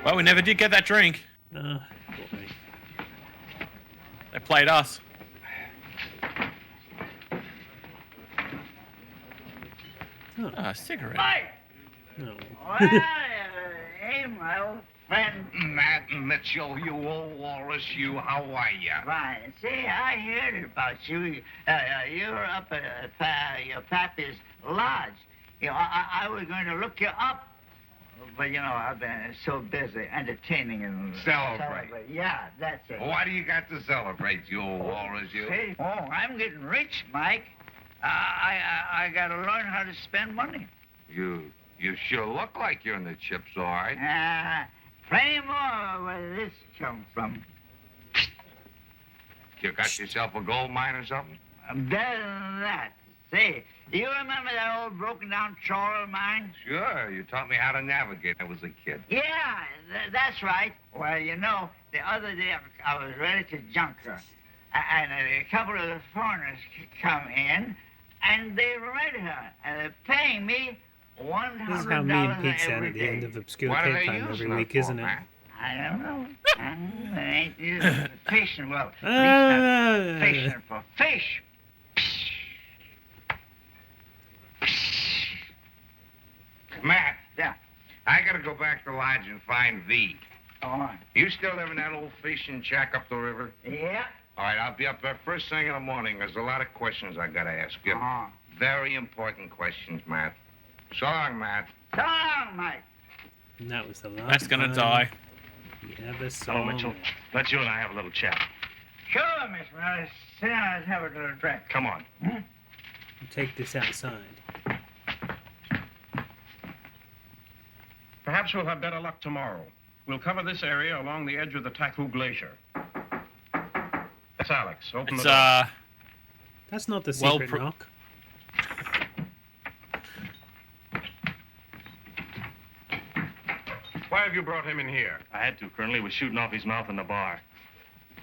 Well, we never did get that drink. Oh, boy. They played us. Ah, cigarette. Mike! No. Well, hey, my old friend. Matt Mitchell, you old walrus, you, how are you? Fine. See, I heard about you. You're up at your pappy's lodge. You know, I was going to look you up, but, you know, I've been so busy entertaining and... Celebrate. Yeah, that's it. Why do you got to celebrate, you old walrus, you? See? Oh, I'm getting rich, Mike. I got to learn how to spend money. You sure look like you're in the chips, all right. Plenty more where this come from. You got yourself a gold mine or something? Better than that. Say, you remember that old broken-down trawler of mine? Sure, you taught me how to navigate when I was a kid. Yeah, that's right. Well, you know, the other day I was ready to junk her. And a couple of the foreigners come in, and they rent her. And they're paying me $100 This is how me and Pete sound every at the day. end of Obscure What are Tape they Time every using week, it isn't for, it? man? I don't know. I ain't using fishing well. At least not fishing for fish. Matt, Yeah. I gotta go back to the lodge and find V. Go on. You still live in that old fishing shack up the river? Yeah. All right, I'll be up there first thing in the morning. There's a lot of questions I gotta ask you. Very important questions, Matt. So long, Matt. So long, Mike. And that was the last That's gonna time die. we ever saw Hello, Mitchell. Let's you and I have a little chat. Sure, Miss Miller. Sit down and have a little drink. Come on. Take this outside. Perhaps we'll have better luck tomorrow. We'll cover this area along the edge of the Taku Glacier. That's Alex. Open It's, the door. That's not the Well, secret knock. Why have you brought him in here? I had to, Colonel. He was shooting off his mouth in the bar.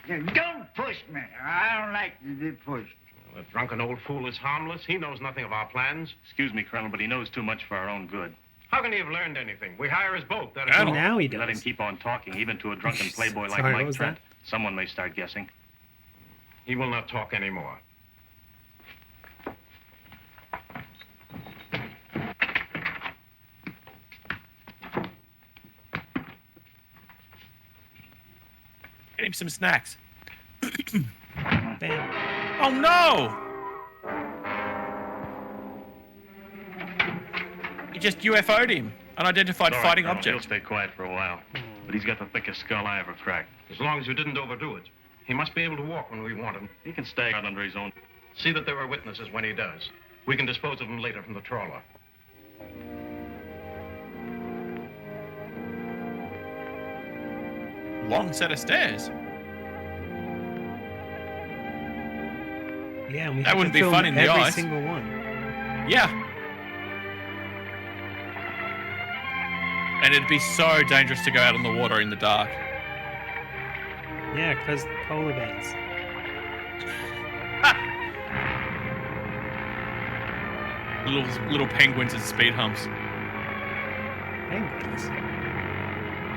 Don't push me. I don't like to be pushed. Well, the drunken old fool is harmless. He knows nothing of our plans. Excuse me, Colonel, but he knows too much for our own good. How can he have learned anything? We hire his boat. That is all. Now he Let him does. keep on talking, even to a drunken playboy like Sorry, what Mike was Trent. Someone may start guessing. He will not talk anymore. Get him some snacks. Bam. Oh no! He just UFO'd him. Unidentified All right, fighting Colonel, object. He'll stay quiet for a while. But he's got the thickest skull I ever cracked. As long as you didn't overdo it. He must be able to walk when we want him. He can stay out under his own. See that there are witnesses when he does. We can dispose of him later from the trawler. Long set of stairs. Yeah, and we That had wouldn't to be film fun in the every ice. single one. Yeah. And it'd be so dangerous to go out on the water in the dark. Yeah, because polar bears. Little penguins and speed humps. Penguins.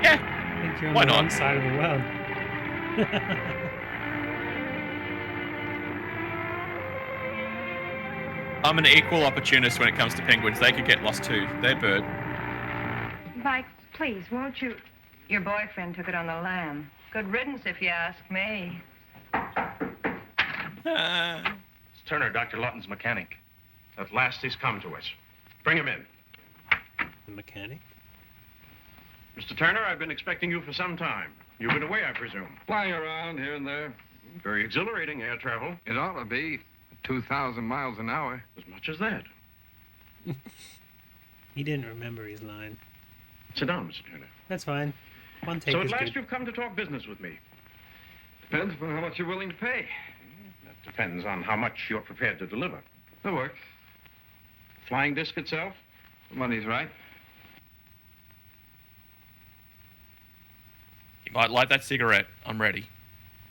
Yeah. I think you're on Why the not? wrong side of the world. I'm an equal opportunist when it comes to penguins. They could get lost too. They're bird. Mike, please, won't you? Your boyfriend took it on the lam. Good riddance, if you ask me. It's Turner, Dr. Lawton's mechanic. At last he's come to us. Bring him in. The mechanic? Mr. Turner, I've been expecting you for some time. You've been away, I presume. Flying around here and there. Very exhilarating air travel. It ought to be 2,000 miles an hour. As much as that. He didn't remember his line. Sit down, Mr. Turner. That's fine. One take So at is last good. you've come to talk business with me. Depends on how much you're willing to pay. That depends on how much you're prepared to deliver. That works. Flying disc itself? The money's right. You might light that cigarette. I'm ready.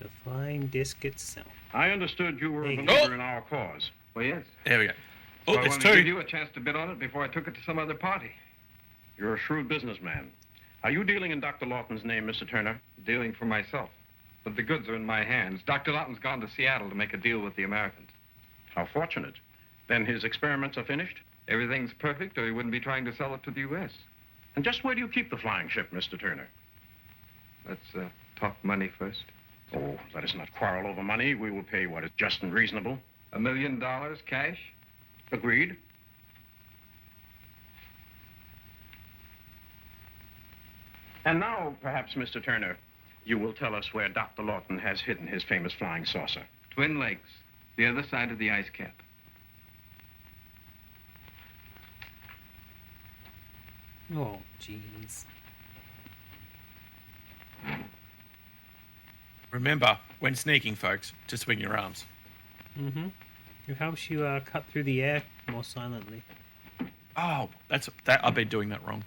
The flying disc itself. I understood you were a Hey. believer in our cause. Well, yes. There we go. So Oh, I it's wanted to give two. you a chance to bid on it before I took it to some other party. You're a shrewd businessman. Are you dealing in Dr. Lawton's name, Mr. Turner? Dealing for myself. But the goods are in my hands. Dr. Lawton's gone to Seattle to make a deal with the Americans. How fortunate. Then his experiments are finished? Everything's perfect, or he wouldn't be trying to sell it to the U.S. And just where do you keep the flying ship, Mr. Turner? Let's talk money first. Oh, let us not quarrel over money. We will pay what is just and reasonable. $1 million cash? Agreed. And now, perhaps, Mr. Turner, you will tell us where Dr. Lawton has hidden his famous flying saucer. Twin Lakes, the other side of the ice cap. Oh, jeez. Remember, when sneaking, folks, to swing your arms. Mm-hmm. It helps you cut through the air more silently. Oh, that. I've been doing that wrong.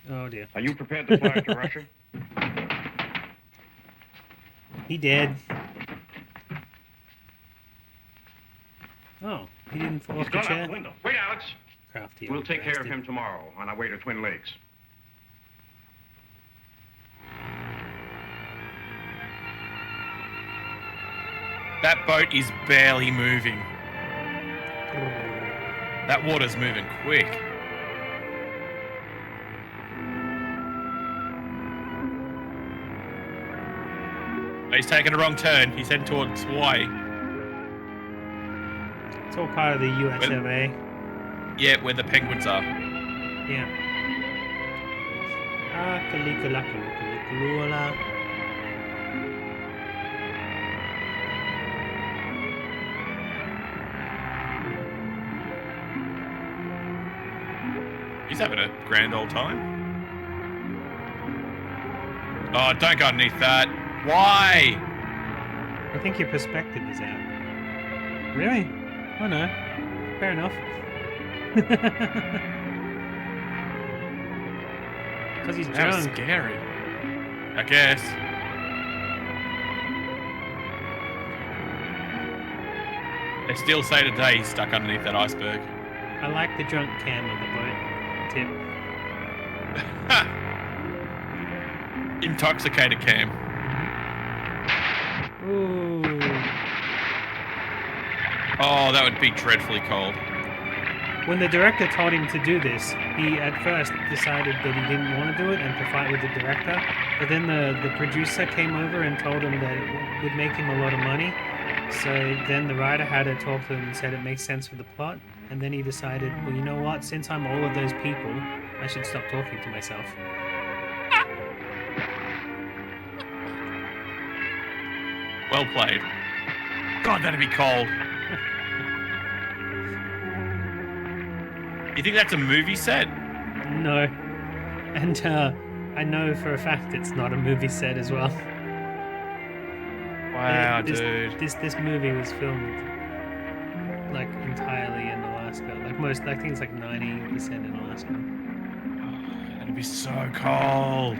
Oh dear. Are you prepared to fly to Russia? He did. Oh, he didn't fall He's off the gone chair. out the window. Wait, Alex. Crafty. We'll old take care of bastard. him tomorrow on our way to Twin Lakes. That boat is barely moving. That water's moving quick. He's taking a wrong turn. He's heading towards Hawaii. It's all part of the US of A. Yeah, where the penguins are. Yeah. Ah, Caligula, Caligula. He's having a grand old time. Oh, don't go underneath that. Why? I think your perspective is out. Really? Oh no. Fair enough. Because he's That was drunk. scary. I guess. They still say today he's stuck underneath that iceberg. I like the drunk cam of the boat. Tip. Intoxicated cam. Ooh. Oh, that would be dreadfully cold. When the director told him to do this, he at first decided that he didn't want to do it and to fight with the director. But then the producer came over and told him that it would make him a lot of money. So then the writer had to talk to him and said it makes sense for the plot. And then he decided, well, you know what? Since I'm all of those people, I should stop talking to myself. Well played. God, that'd be cold. You think that's a movie set? No. And I know for a fact it's not a movie set as well. Wow, dude. This movie was filmed like entirely in Alaska. Like I think it's like 90% in Alaska. Oh, that'd be so cold.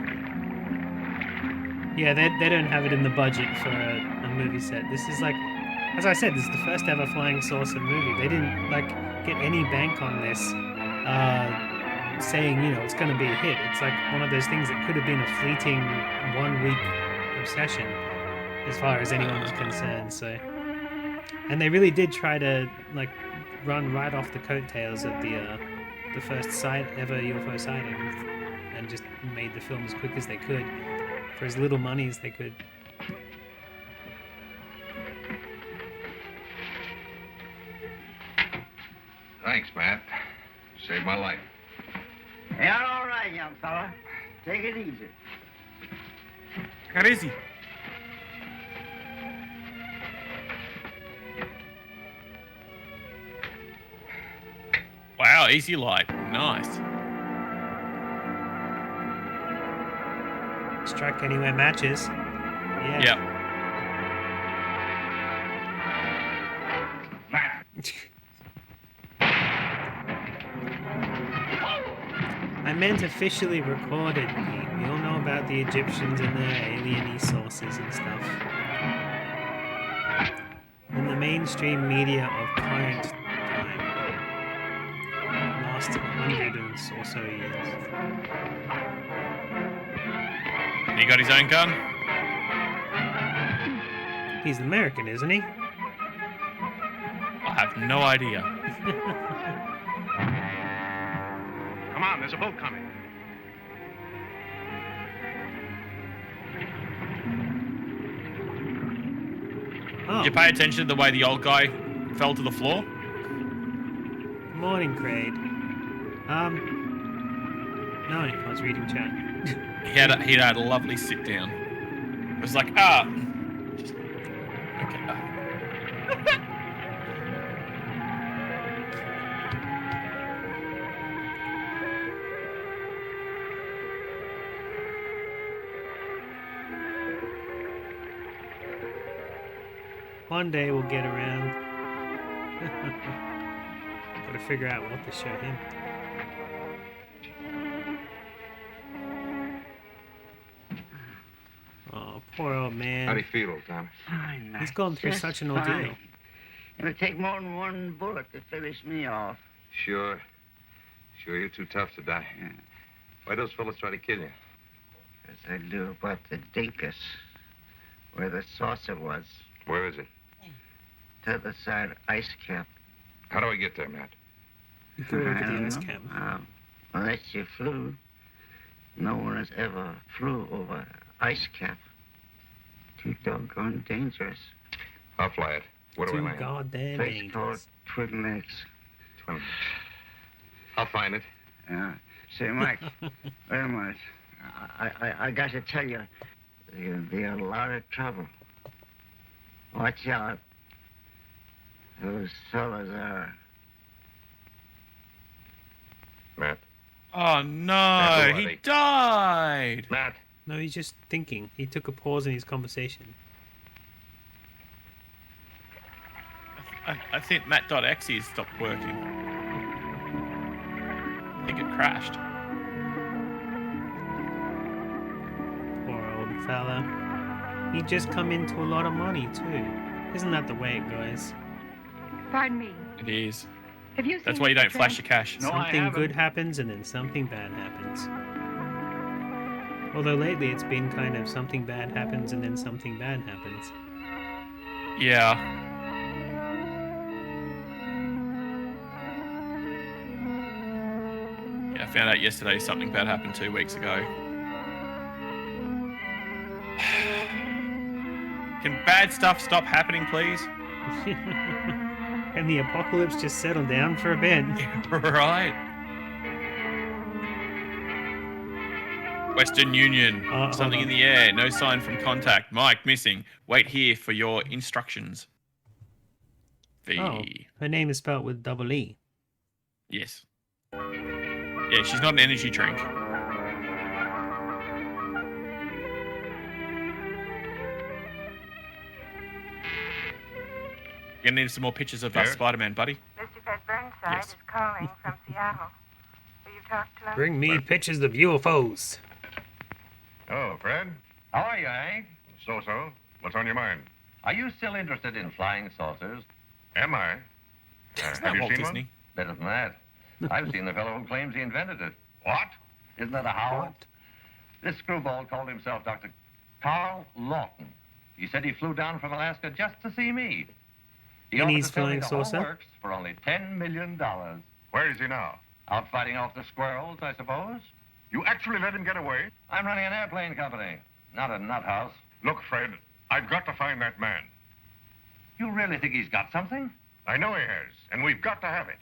Yeah, they don't have it in the budget for a movie set. This is like, as I said, this is the first ever flying saucer movie. They didn't like get any bank on this, saying, you know, it's going to be a hit. It's like one of those things that could have been a fleeting 1 week obsession as far as anyone was concerned. So, and they really did try to like run right off the coattails of the first ever UFO sighting, and just made the film as quick as they could for as little money as they could. Thanks, Matt. Saved my life. You're all right, young fella. Take it easy. How is he? Wow, easy light. Nice. Strike anywhere matches. Yeah. Yep. I meant officially recorded. We all know about the Egyptians and their alien sources and stuff. In the mainstream media of current time, last 100 and or so years. He got his own gun? He's American, isn't he? I have no idea. Come on, there's a boat coming. Oh. Did you pay attention to the way the old guy fell to the floor? Good morning, Craig. No, I was reading chat. He had a lovely sit down. It was like, just, okay. One day we'll get around. Gotta figure out what to show him. Oh, poor old man. How do you feel, old Thomas? He's gone through Just such an ordeal. fine. It'll take more than one bullet to finish me off. Sure. Sure, you're too tough to die. Why those fellas try to kill you? Because I knew about the dinkus, where the saucer was. Where is it? To the side ice cap. How do I get there, Matt? You go over I to the don't ice know. cap. Unless you flew. No one has ever flew over ice cap. Too doggone dangerous. I'll fly it. Where do I Too land? goddamn Place called dangerous. Twin Lakes. Twin. I'll find it. Yeah. Say, Mike, wait a minute. I got to tell you, you'll be in a lot of trouble. Watch out. Those fellas are. Matt. Oh no, Matt, who are he they? died. Matt. No, he's just thinking. He took a pause in his conversation. I think Matt.exe stopped working. I think it crashed. Poor old fella. He just come into a lot of money too. Isn't that the way it goes? Pardon me. It is. Have you seen That's why you don't Mr. flash your cash. Something good happens and then something bad happens. Although lately it's been kind of something bad happens and then something bad happens. Yeah. Yeah, I found out yesterday something bad happened 2 weeks ago. Can bad stuff stop happening, please? And the apocalypse just settled down for a bit. Right. Western Union. Something in the air. No sign from contact. Mike missing. Wait here for your instructions. V. Oh, her name is spelled with double E. Yes. Yeah, she's not an energy drink. You're gonna need some more pictures of Spider-Man, buddy. Mr. Fred Burnside Yes. is calling from Seattle. Will you talk to him? Bring me pictures of UFOs. Oh, Fred? How are you, Hank? So-so. What's on your mind? Are you still interested in flying saucers? Am I? Have you Walt seen Disney. one? Better than that. I've seen the fellow who claims he invented it. What? Isn't that a howl? This screwball called himself Dr. Carl Lawton. He said he flew down from Alaska just to see me. He And offered he's to sell me flying the whole saucer? works for only $10 million. Where is he now? Out fighting off the squirrels, I suppose. You actually let him get away? I'm running an airplane company, not a nut house. Look, Fred, I've got to find that man. You really think he's got something? I know he has, and we've got to have it.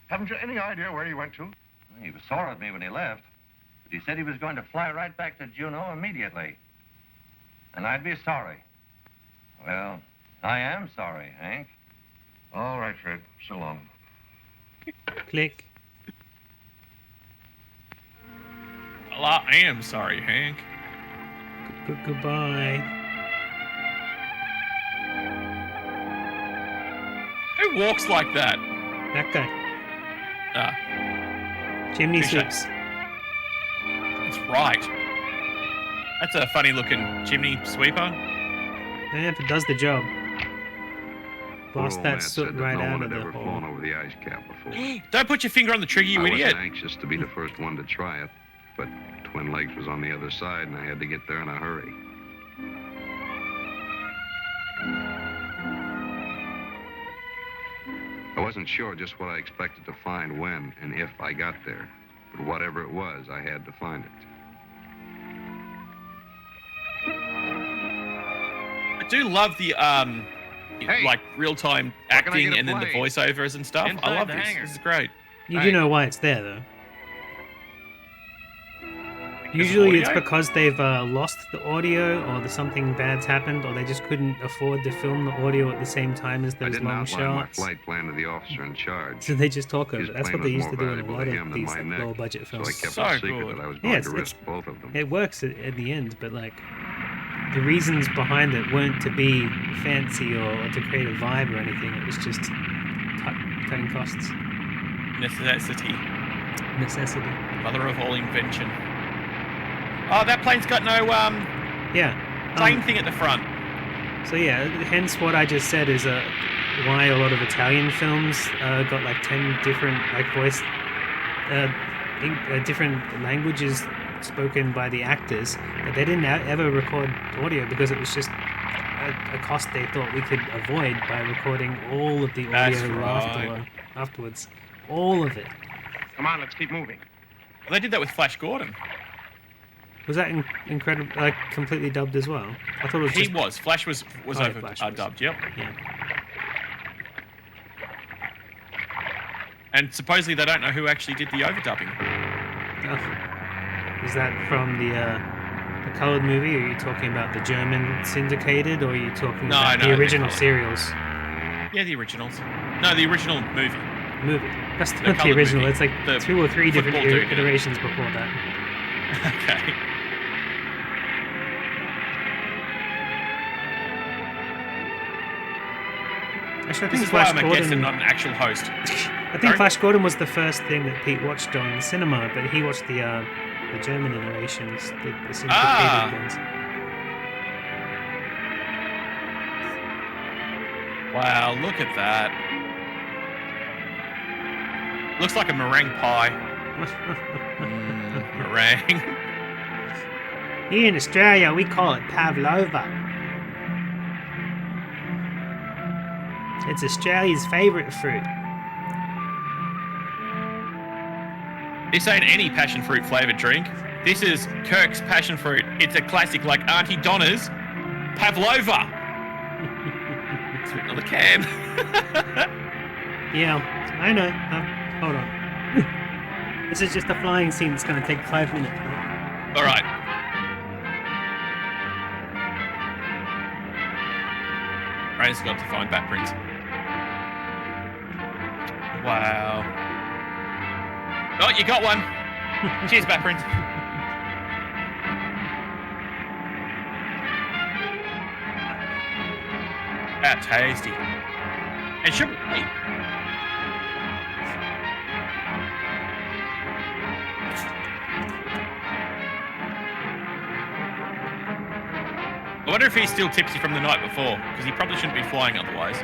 Haven't you any idea where he went to? He was sore at me when he left, but he said he was going to fly right back to Juneau immediately. And I'd be sorry. Well, I am sorry, Hank. All right, Fred. So long. Click. Well, I am sorry, Hank. Goodbye. Who walks like that? That guy. Chimney Appreciate sweeps. That's right. That's a funny looking chimney sweeper. Yeah, if it does the job. Poor Blast old that Matt soot said that right no out one of had the ever hole. flown over the ice cap before. Don't put your finger on the trigger, you I idiot. was anxious to be the first one to try it, but Twin Lakes was on the other side, and I had to get there in a hurry. I wasn't sure just what I expected to find when and if I got there. But whatever it was, I had to find it. I do love the like real-time acting and then the voiceovers and stuff. I love this. This is great. You do know why it's there, though. Usually it's because they've lost the audio, or something bad's happened, or they just couldn't afford to film the audio at the same time as those long shots. My flight plan to the officer in charge. So they just talk over it. That's what they used to do in a lot of these low-budget films. So I kept it secret that I was going to risk both of them. It works at the end, but like the reasons behind it weren't to be fancy or to create a vibe or anything. It was just cutting costs. Necessity. Mother of all invention. Oh, that plane's got no plane thing at the front. So yeah, hence what I just said is why a lot of Italian films got like 10 different voice, different languages spoken by the actors, but they didn't ever record audio because it was just a cost they thought we could avoid by recording all of the audio afterwards. All of it. Come on, let's keep moving. Well, they did that with Flash Gordon. Was that incredible? Completely dubbed as well? I thought it was. He was. Flash was dubbed. Yep. Yeah. And supposedly they don't know who actually did the overdubbing. Oh. Is that from the colored movie? Or are you talking about the German syndicated, or are you talking about the original serials? Yeah, the originals. No, the original movie. That's not the original. Movie. It's like the 2 or 3 different iterations before that. Okay. Actually, I think this Flash is why I'm Gordon, a guest and not an actual host. I think Flash Gordon was the first thing that Pete watched on cinema, but he watched the German iterations, the syndicated ones. Wow, look at that. Looks like a meringue pie. Meringue. Here in Australia, we call it pavlova. It's Australia's favourite fruit. This ain't any passion fruit flavoured drink. This is Kirk's passion fruit. It's a classic like Auntie Donna's pavlova. It's written on the can. Yeah, I know. Hold on. This is just a flying scene that's going to take 5 minutes. All right. Ray's got to find Bat Prince. Wow. Oh, you got one. Cheers, Bat Prince. That's tasty. And sugar. Hey. I wonder if he's still tipsy from the night before, because he probably shouldn't be flying otherwise.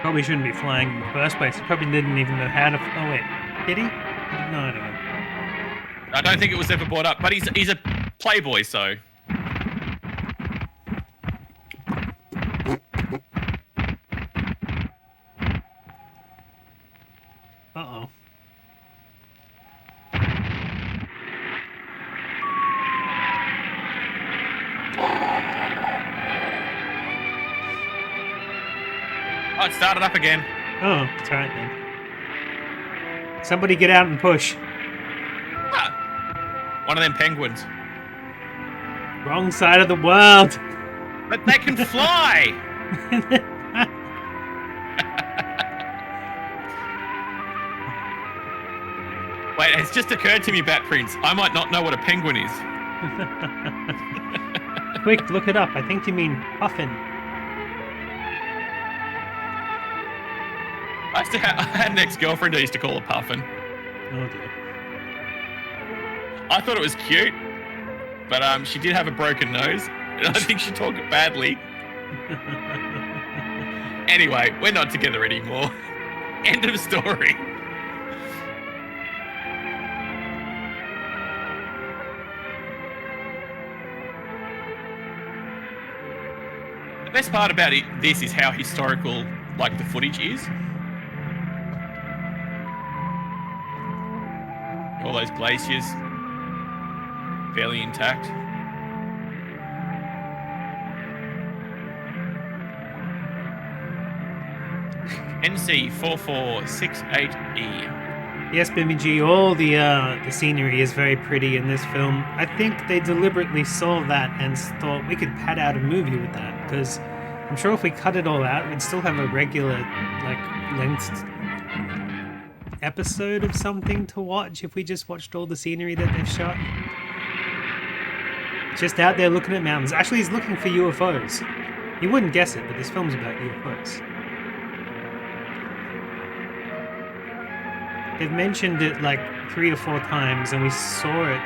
Probably shouldn't be flying in the first place. He probably didn't even know how to... Oh, wait. Did he? No, I don't know. I don't think it was ever brought up, but he's a playboy, so... Uh-oh. Oh, it started up again. Oh, that's right then. Somebody get out and push. Ah, one of them penguins. Wrong side of the world. But they can fly. Wait, it's just occurred to me, Bat Prince. I might not know what a penguin is. Quick, look it up. I think you mean puffin. I had an ex-girlfriend I used to call her Puffin. Oh dear. I thought it was cute, but she did have a broken nose, and I think she talked badly. Anyway, we're not together anymore. End of story. The best part about this is how historical, like, the footage is. All those glaciers, fairly intact. NC 4468E. Yes, Bimmy G, all the scenery is very pretty in this film. I think they deliberately saw that and thought we could pad out a movie with that, because I'm sure if we cut it all out, we'd still have a regular, like, length episode of something to watch if we just watched all the scenery that they've shot. Just out there looking at mountains. Actually, he's looking for UFOs. You wouldn't guess it, but this film's about UFOs. They've mentioned it like 3 or 4 times, and we saw it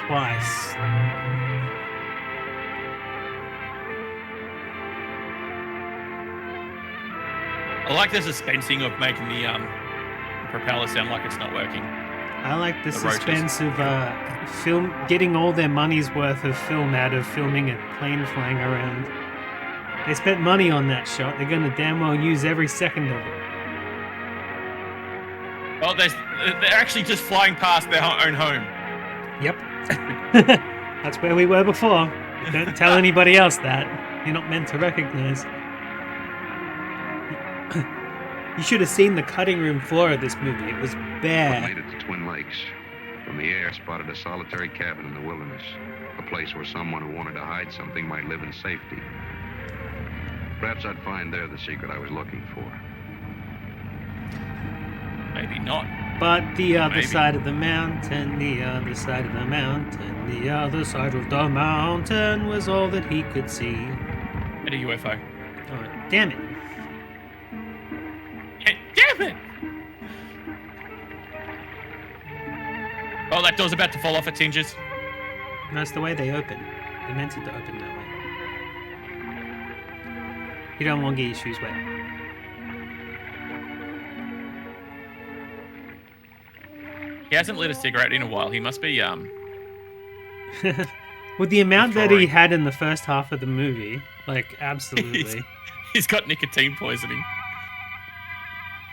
twice. I like the suspensing of making the propeller sound like it's not working. I like the suspense of getting all their money's worth of film out of filming a plane flying around. They spent money on that shot. They're going to damn well use every second of it. Oh, they're actually just flying past their own home. Yep. That's where we were before. Don't tell anybody else that. You're not meant to recognize. You should have seen the cutting room floor of this movie. It was bare. Made it to Twin Lakes. From the air, spotted a solitary cabin in the wilderness. A place where someone who wanted to hide something might live in safety. Perhaps I'd find there the secret I was looking for. Maybe not. But the other side of the mountain, the other side of the mountain, the other side of the mountain was all that he could see. And a UFO. Oh, damn it. Damn it! Oh, that door's about to fall off its hinges. That's the way they open. They meant it to open that way. You don't want to get your shoes wet. He hasn't lit a cigarette in a while. He must be, With the amount that he had in the first half of the movie, like, absolutely. He's got nicotine poisoning.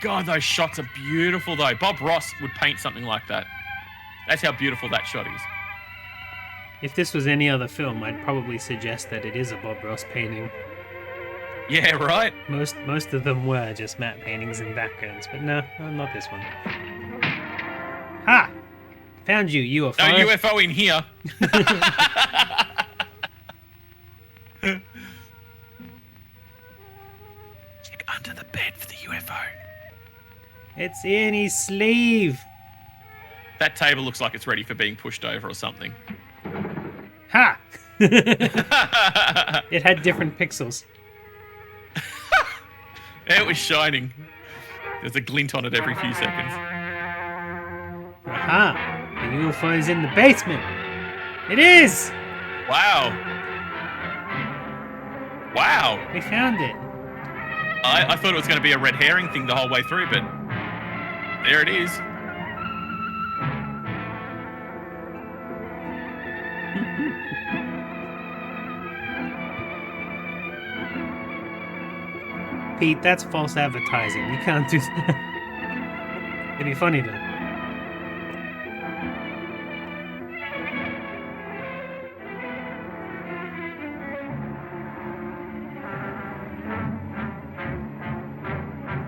God, those shots are beautiful, though. Bob Ross would paint something like that. That's how beautiful that shot is. If this was any other film, I'd probably suggest that it is a Bob Ross painting. Yeah, right? Most of them were just matte paintings in backgrounds, but no, not this one. Ha! Found you, UFO. No UFO in here. Check under the bed for the UFO. It's in his sleeve. That table looks like it's ready for being pushed over or something. Ha! It had different pixels. It was shining. There's a glint on it every few seconds. Aha! The UFO is in the basement. It is! Wow. Wow. We found it. I thought it was going to be a red herring thing the whole way through, but there it is. Pete, that's false advertising. You can't do that. It'd be funny though.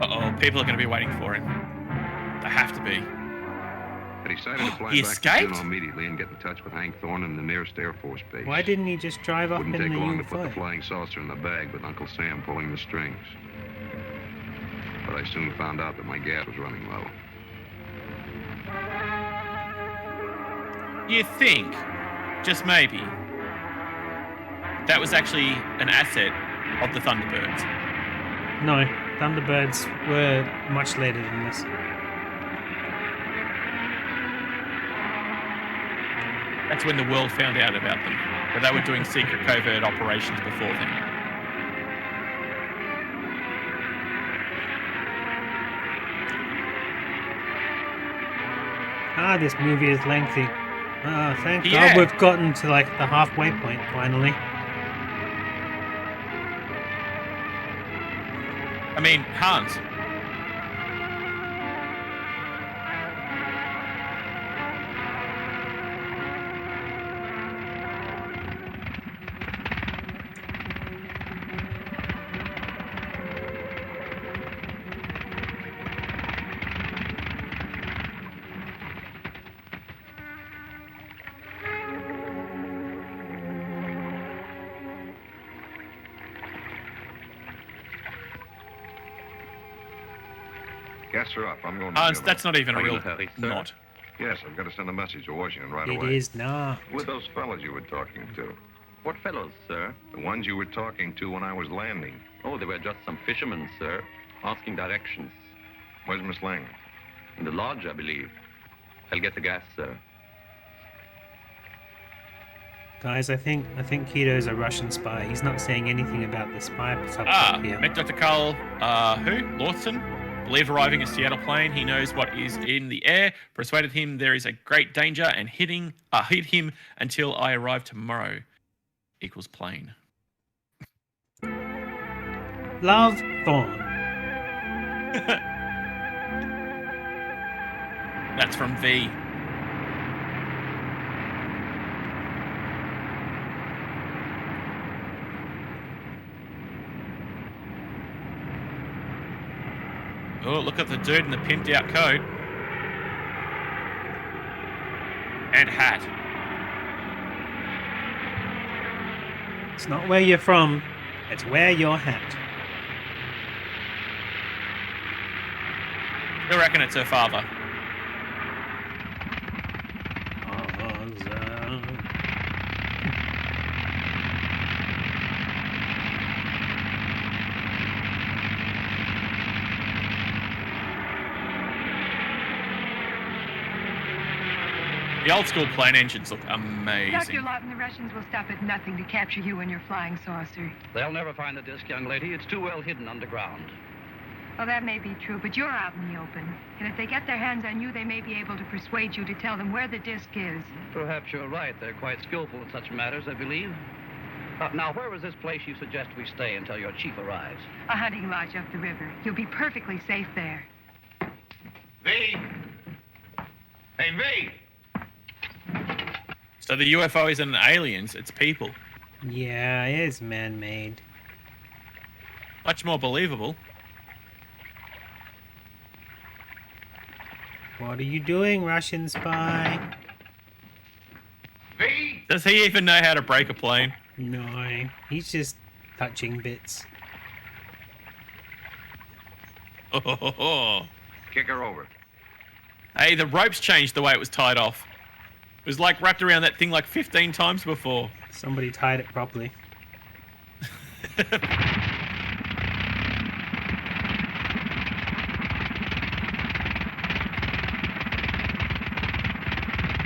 Uh-oh, people are going to be waiting for him. They have to be. I decided to fly He back escaped? to Juneau immediately and get in touch with Hank Thorne in the nearest Air Force base. Why didn't he just drive off Wouldn't in take the long to put the UFO? flying saucer in the bag with Uncle Sam pulling the strings. But I soon found out that my gas was running low. You think, just maybe, that was actually an asset of the Thunderbirds? No, Thunderbirds were much later than this. That's when the world found out about them. But they were doing secret covert operations before then. Ah, this movie is lengthy. Oh, thank God we've gotten to like the halfway point finally. I mean, Hans. Gas her up. I'm going to Hans, that's not even a Are you in real a hurry, sir? knot. Yes, I've got to send a message to Washington right It away. is not. With those fellas you were talking to. What fellows, sir? The ones you were talking to when I was landing. Oh, they were just some fishermen, sir, asking directions. Where's Miss Lang? In the lodge, I believe. I'll get the gas, sir. Guys, I think Keto's a Russian spy. He's not saying anything about the spy subject here. Met Dr. Carl, Lawson, believed arriving at Seattle plane. He knows what is in the air. Persuaded him there is a great danger and hit him until I arrive tomorrow. Equals plane. Love Thorn. That's from V. Oh, look at the dude in the pimped out coat. And hat. It's not where you're from, it's where you're hat. I reckon it's her father. The old school plane engines look amazing. Dr. Lawton, the Russians will stop at nothing to capture you and your flying saucer. They'll never find the disc, young lady. It's too well hidden underground. Well, that may be true, but you're out in the open. And if they get their hands on you, they may be able to persuade you to tell them where the disc is. Perhaps you're right. They're quite skillful in such matters, I believe. Now, where is this place you suggest we stay until your chief arrives? A hunting lodge up the river. You'll be perfectly safe there. V! Hey, V! So the UFO isn't aliens, it's people. Yeah, it is man-made. Much more believable. What are you doing, Russian spy? V! Does he even know how to break a plane? No, he's just touching bits. Oh. Kick her over. Hey, the ropes changed the way it was tied off. It was like wrapped around that thing like 15 times before. Somebody tied it properly.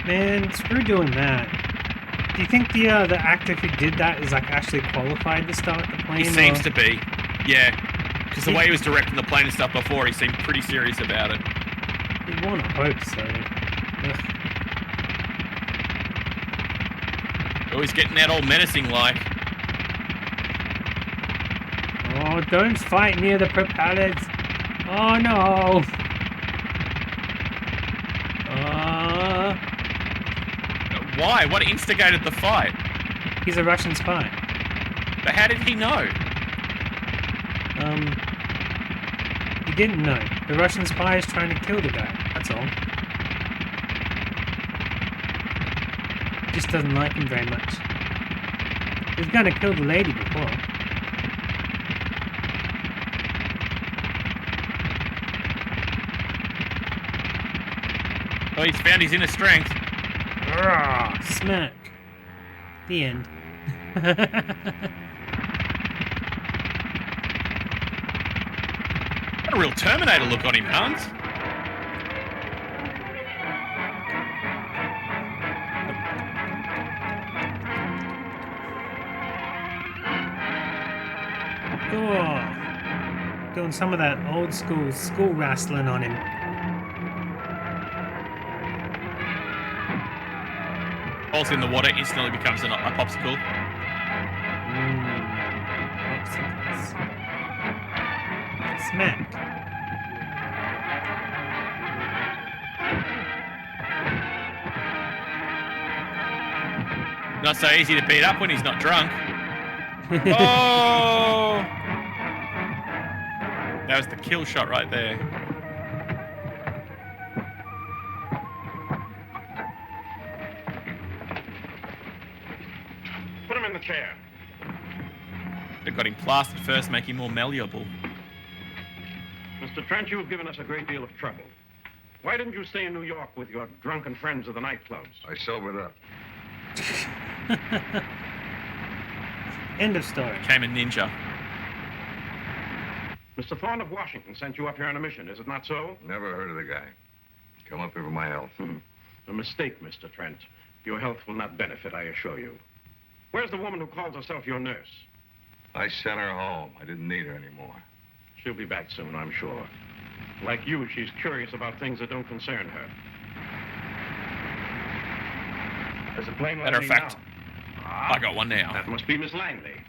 Man, screw doing that. Do you think the actor who did that is like actually qualified to start the plane? He seems to be, yeah. Because the way he was directing the plane and stuff before, he seemed pretty serious about it. You'd want to hope so. Ugh. Oh, he's getting that all menacing like. Oh, don't fight near the propellers. Oh no. Why? What instigated the fight? He's a Russian spy. But how did he know? He didn't know. The Russian spy is trying to kill the guy. That's all. Just doesn't like him very much. He was gonna kill the lady before. Oh, he's found his inner strength. Smack. The end. Got a real Terminator look on him, Hans. Oh, doing some of that old school wrestling on him. Falls in the water, instantly becomes a popsicle. Popsicles. Smack. Not so easy to beat up when he's not drunk. Oh! That was the kill shot right there. Put him in the chair. They got him plastered first, make him more malleable. Mr. Trent, you have given us a great deal of trouble. Why didn't you stay in New York with your drunken friends of the nightclubs? I sobered up. End of story. Became a ninja. Mr. Thorne of Washington sent you up here on a mission, is it not so? Never heard of the guy. Come up here for my health. A mistake, Mr. Trent. Your health will not benefit, I assure you. Where's the woman who calls herself your nurse? I sent her home. I didn't need her anymore. She'll be back soon, I'm sure. Like you, she's curious about things that don't concern her. There's a plane Matter of landing fact, now. I got one now. That must be Miss Langley.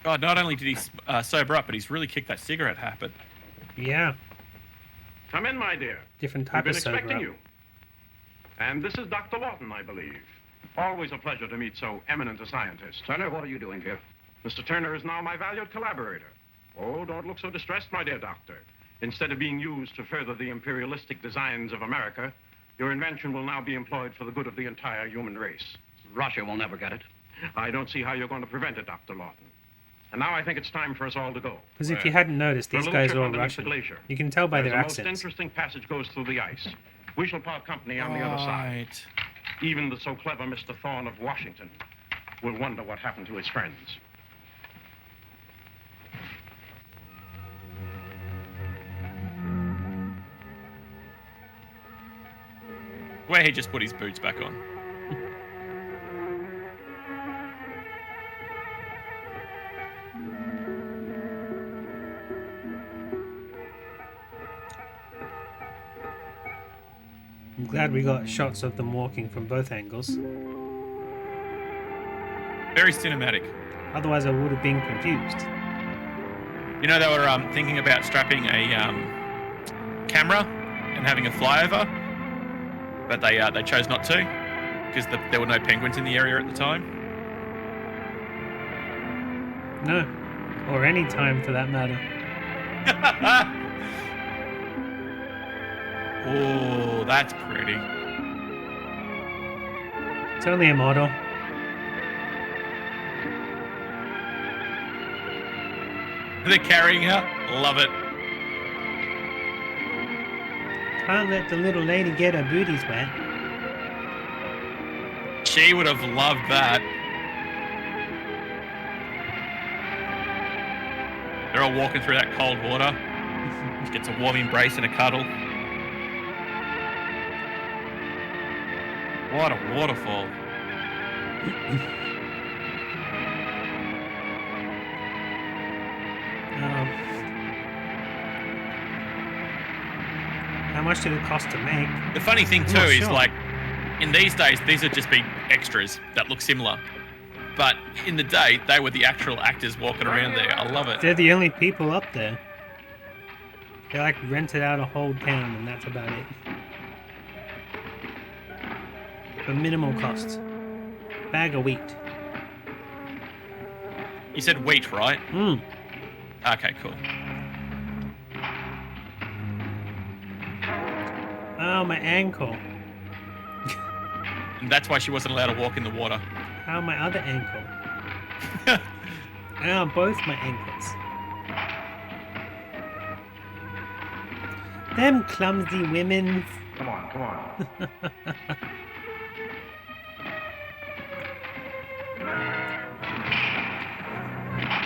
God, not only did he sober up, but he's really kicked that cigarette habit. Yeah. Come in, my dear. Different type We've of been sober expecting up. you. And this is Dr. Lawton, I believe. Always a pleasure to meet so eminent a scientist. Turner, what are you doing here? Mr. Turner is now my valued collaborator. Oh, don't look so distressed, my dear doctor. Instead of being used to further the imperialistic designs of America, your invention will now be employed for the good of the entire human race. Russia will never get it. I don't see how you're going to prevent it, Dr. Lawton. And now I think it's time for us all to go. Because if you hadn't noticed, For a these little guys trip are all underneath the Russian. glacier. You can tell by There's their a most accents. interesting passage goes through the ice. We shall part company on the other side. Even the so clever Mr. Thorne of Washington will wonder what happened to his friends. Where he just put his boots back on. I'm glad we got shots of them walking from both angles. Very cinematic. Otherwise, I would have been confused. You know, they were thinking about strapping a camera and having a flyover, but they chose not to because there were no penguins in the area at the time. No. Or any time for that matter. Oh, that's pretty. It's only a model. They're carrying her. Love it. Can't let the little lady get her booties wet. She would have loved that. They're all walking through that cold water. She gets a warm embrace and a cuddle. What a waterfall. How much did it cost to make? The funny thing too is like, in these days, these would just be extras that look similar. But in the day, they were the actual actors walking around there. I love it. They're the only people up there. They like rented out a whole town and that's about it. For minimal cost. Bag of wheat. You said wheat, right? Mm. Okay, cool. Oh, my ankle. And that's why she wasn't allowed to walk in the water. How my other ankle? Ow, both my ankles. Them clumsy women. Come on, come on.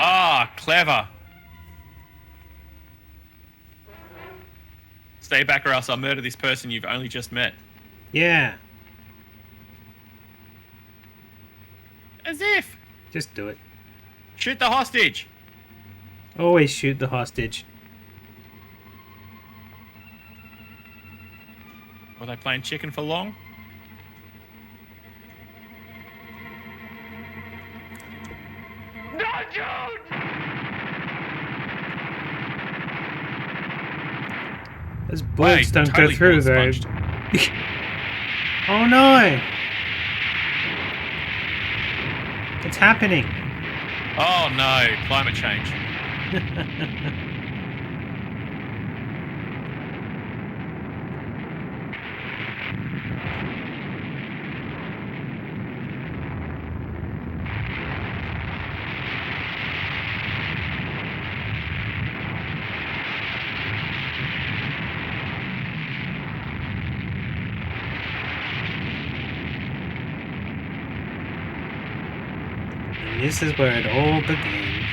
Ah, clever. Stay back or else I'll murder this person you've only just met. Yeah. As if. Just do it. Shoot the hostage. Always shoot the hostage. Were they playing chicken for long? Don't shoot! Those bullets don't totally go through very. Oh no! It's happening. Oh no, climate change. And this is where it all began.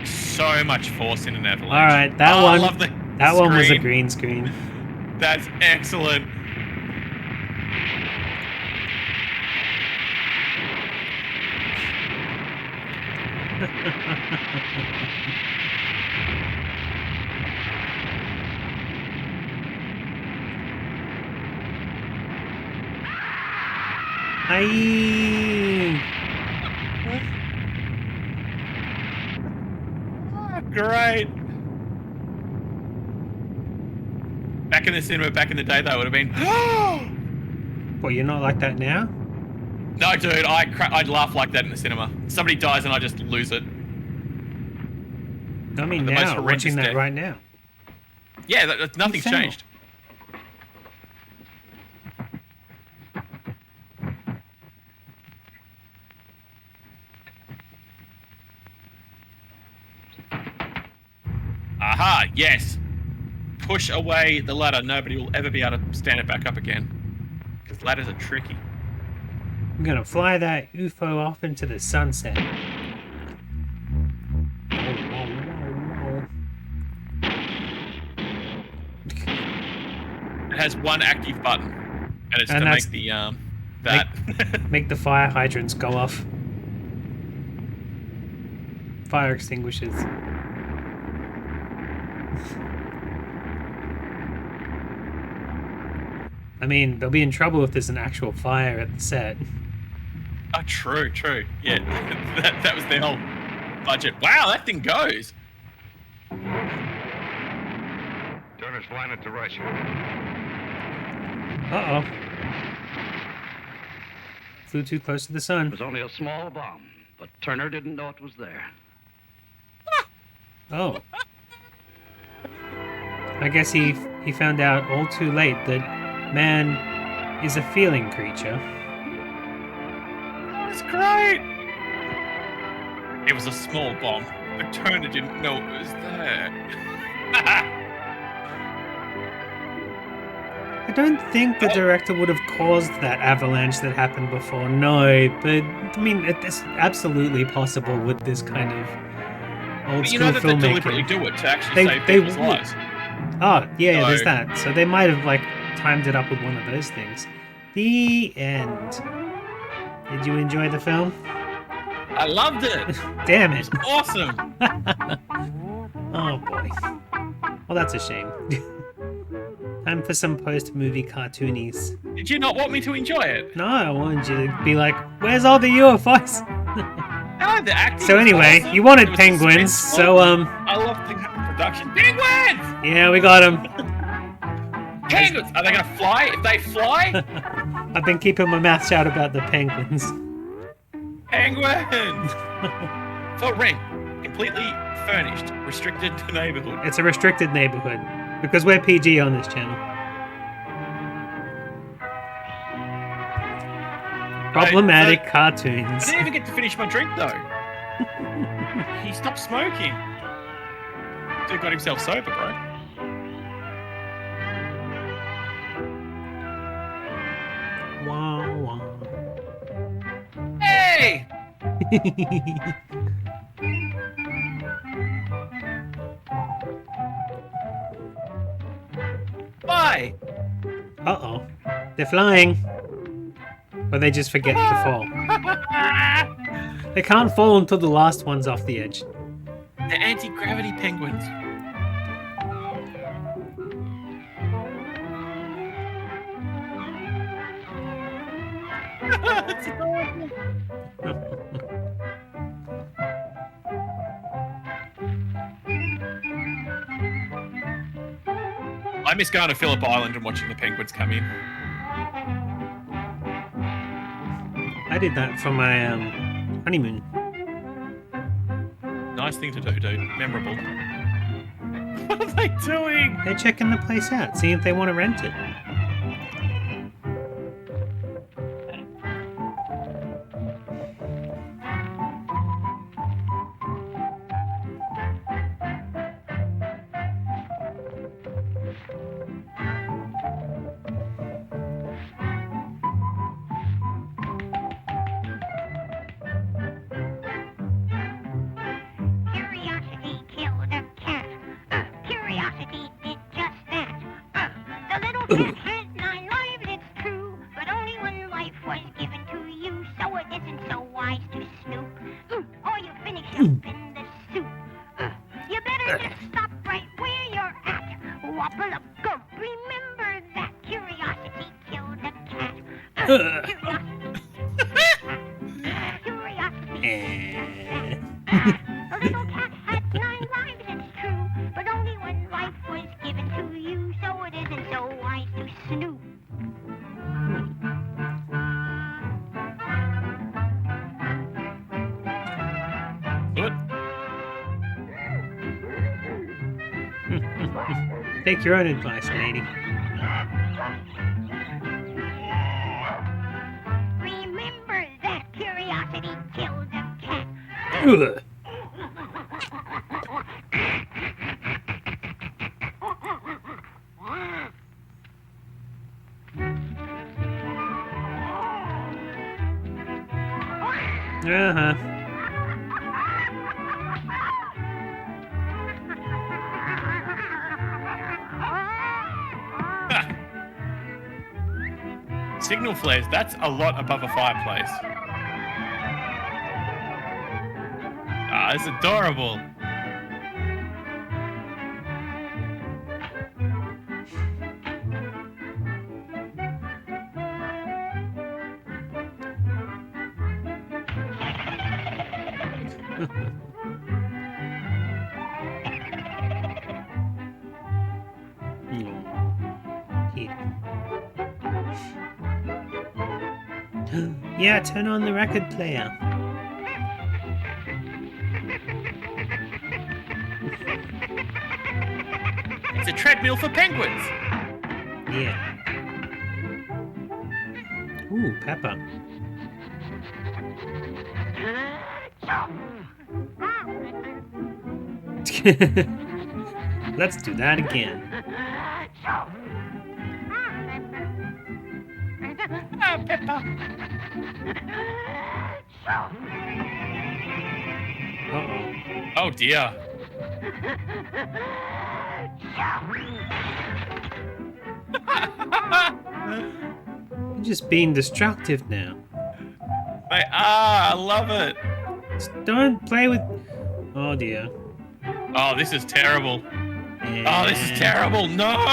So much force in an avalanche. All right, that I one. love the that one was a screen. green screen. That's excellent. Aye. Great. Back in the cinema, back in the day, that would have been. Well, you're not like that now? No, dude, I'd laugh like that in the cinema. Somebody dies and I just lose it. I mean, The most now, horrendous watching that death. right now. Yeah, nothing's fell. changed. Aha, yes. Push away the ladder. Nobody will ever be able to stand it back up again. Because ladders are tricky. I'm gonna fly that UFO off into the sunset. It has one active button. And it's And to that's- make the, that. Make the fire hydrants go off. Fire extinguishers. I mean, they'll be in trouble if there's an actual fire at the set. Oh, true. Yeah, that was their whole budget. Wow, that thing goes. Turner's flying it to Russia. Uh-oh. Flew too close to the sun. It was only a small bomb, but Turner didn't know it was there. Oh. I guess he found out all too late that man is a feeling creature. That's great. It was a small bomb, but Turner didn't know it was there. I don't think the director would have caused that avalanche that happened before. No, but I mean, it's absolutely possible with this kind of old But you school know that they filmmaking. deliberately do it to actually save people's would. lives. Oh, yeah, So- there's that. So they might have like timed it up with one of those things. The end. Did you enjoy the film? I loved it. Damn It it. was awesome. Oh boy. Well, that's a shame. Time for some post-movie cartoonies. Did you not want me to enjoy it? No, I wanted you to be like, where's all the UFOs? No, the acting. So was penguins, awesome. you wanted It was penguins, suspenseful. so I love the production. Penguins! yeah, we got them. Penguins! Are they gonna fly? If they fly, I've been keeping my mouth shut about the penguins. penguins! For rent, completely furnished, restricted neighborhood. It's a restricted neighborhood because we're PG on this channel. Problematic I cartoons. didn't even get to finish my drink though. He stopped smoking. Dude got himself sober, bro. Wah, wah. Hey! Bye! Uh-oh. They're flying. Or they just forget to fall. They can't fall until the last one's off the edge. The anti-gravity penguins. That's adorable. I miss going to Phillip Island and watching the penguins come in. I did that for my honeymoon. Nice thing to do, dude. Memorable. What are they doing? They're checking the place out, seeing if they want to rent it. cat has 9 lives, it's true, but only one life was given to you, so it isn't so wise to snoop. Or you finish up in the soup. You better just stop right where you're at. Wobble up, gump. Remember that curiosity killed a cat. Curiosity. A little cat had 9 lives, it's true, but only one life was given to you, so it isn't so wise to snoop. Good. Take your own advice, lady. Remember that curiosity killed a cat. Ugh. Uh-huh. Signal flares, that's a lot above a fireplace. Ah, it's adorable. Yeah, turn on the record player. It's a treadmill for penguins. Yeah. Ooh, Pepper. Let's do that again. Oh, Peppa. Uh-oh. Oh dear. You're just being destructive now. They are. I love it. Just don't play with... Oh dear. Oh, this is terrible. Yeah. Oh, this is terrible. No!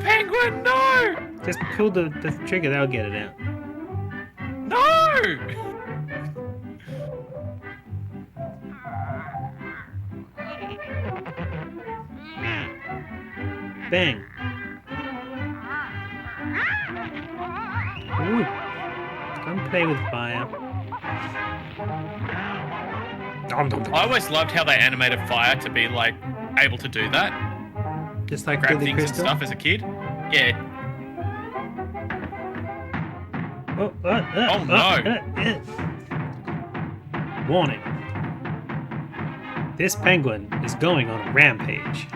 Penguin, no! Just pull the trigger, that'll get it out. No! Bang. Ooh. Don't play with fire. I always loved how they animated fire to be like able to do that. Just like grab Billy things Crystal? and stuff as a kid. Yeah. Oh no. Warning. This penguin is going on a rampage.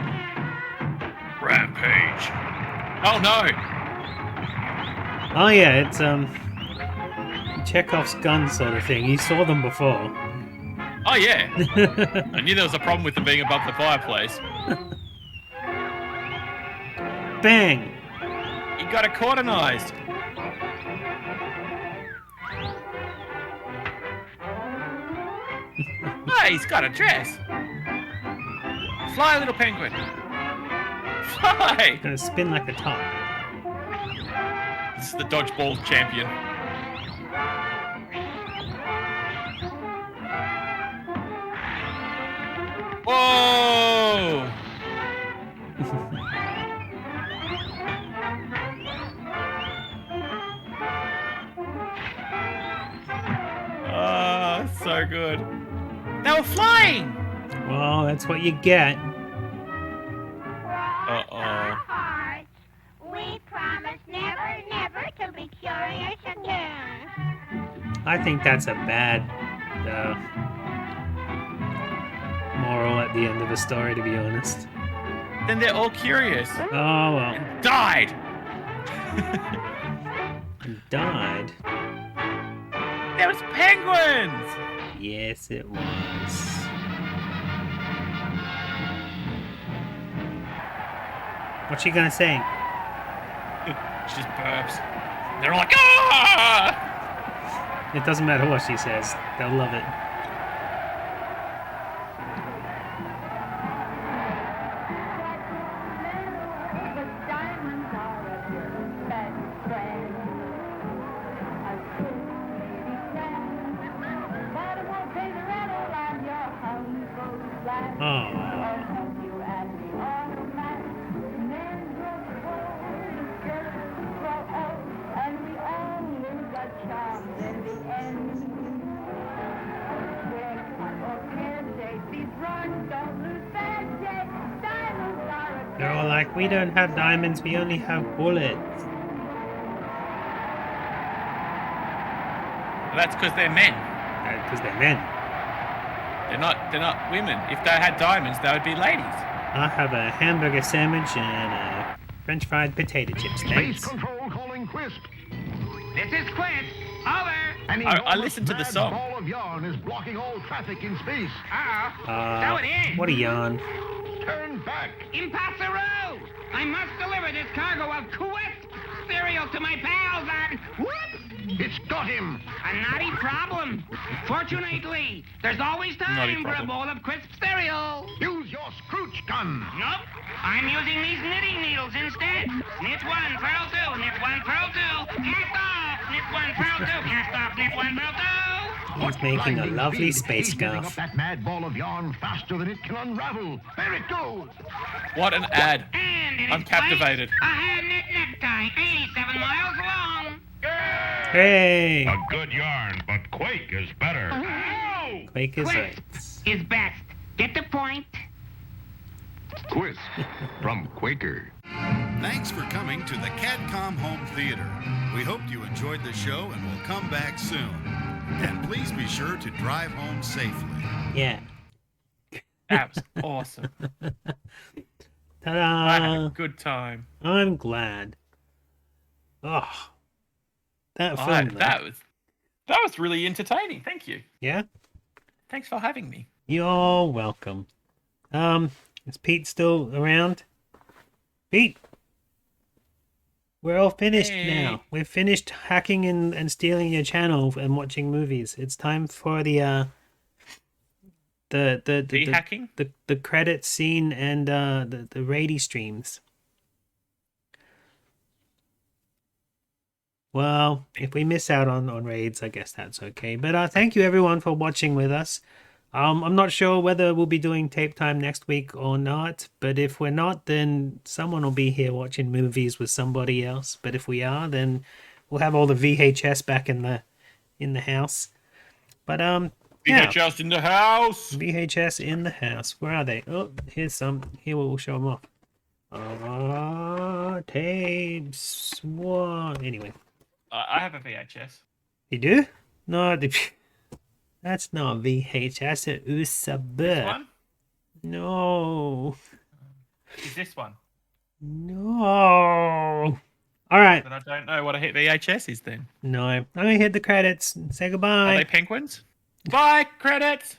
Rampage. Oh no. Oh yeah, it's Chekhov's gun sort of thing. You saw them before. Oh yeah. I knew there was a problem with them being above the fireplace. Bang! He got it cordonized. Hey, he's got a dress. Fly, little penguin. Fly! Gonna spin like a top. This is the dodgeball champion. Whoa! Ah, so good. They were flying! Well, that's what you get. Uh-oh. We promise never, never to be curious again. I think that's a bad moral at the end of a story, to be honest. Then they're all curious. Oh, well. Died! Died? There was penguins! Yes, it was. What's she gonna say? She just burps. They're all like, ah! It doesn't matter what she says. They'll love it. They're all like, we don't have diamonds, we only have bullets. Well, that's because they're men. Because they're men. They're not women. If they had diamonds, they would be ladies. I have a hamburger sandwich and a French fried potato chips. Thanks. Space Control calling Crisp. This is Quint. Over. I listened to the song. Ball of yarn is blocking all traffic in space. So it is. What a yarn. Turn back. Impossible! I must deliver this cargo of Quest cereal to my pals on... Whoops! It's got him. A naughty problem. Fortunately, there's always time for a bowl of crisp cereal. Use your scrooch gun. Nope. I'm using these knitting needles instead. Knit one, purl two, knit one, purl two. Cast off, knit one, purl two. Cast off, knit one, purl two. He's making a lovely space scarf. Up that mad ball of yarn faster than it can unravel. There it goes. What an ad. And in I'm captivated. A hand-knit necktie, 87 miles long. Hey! A good yarn, but Quake is better. Oh! Quake is right. Is best. Get the point? Quisp from Quaker. Thanks for coming to the Catcom Home Theater. We hope you enjoyed the show and will come back soon. And please be sure to drive home safely. Yeah. That was awesome. Ta-da! I had a good time. I'm glad. Oh, that film. That was really entertaining. Thank you. Yeah. Thanks for having me. You're welcome. Is Pete still around? Pete, we're all finished now. We've finished hacking and stealing your channel and watching movies. It's time for the hacking? The credit scene and the raid streams. Well, if we miss out on raids, I guess that's okay. But thank you everyone for watching with us. I'm not sure whether we'll be doing tape time next week or not, but if we're not, then someone will be here watching movies with somebody else. But if we are, then we'll have all the VHS back in the house. But VHS in the house. VHS in the house. Where are they? Oh, here's some. Here we'll show them off. Tapes. What? Anyway. I have a VHS. You do? No, that's not VHS. It's USB. This one? No. Is this one? No. All right. Then I don't know what a hit VHS is then. No. I'm going to hit the credits. Say goodbye. Are they penguins? Bye, credits.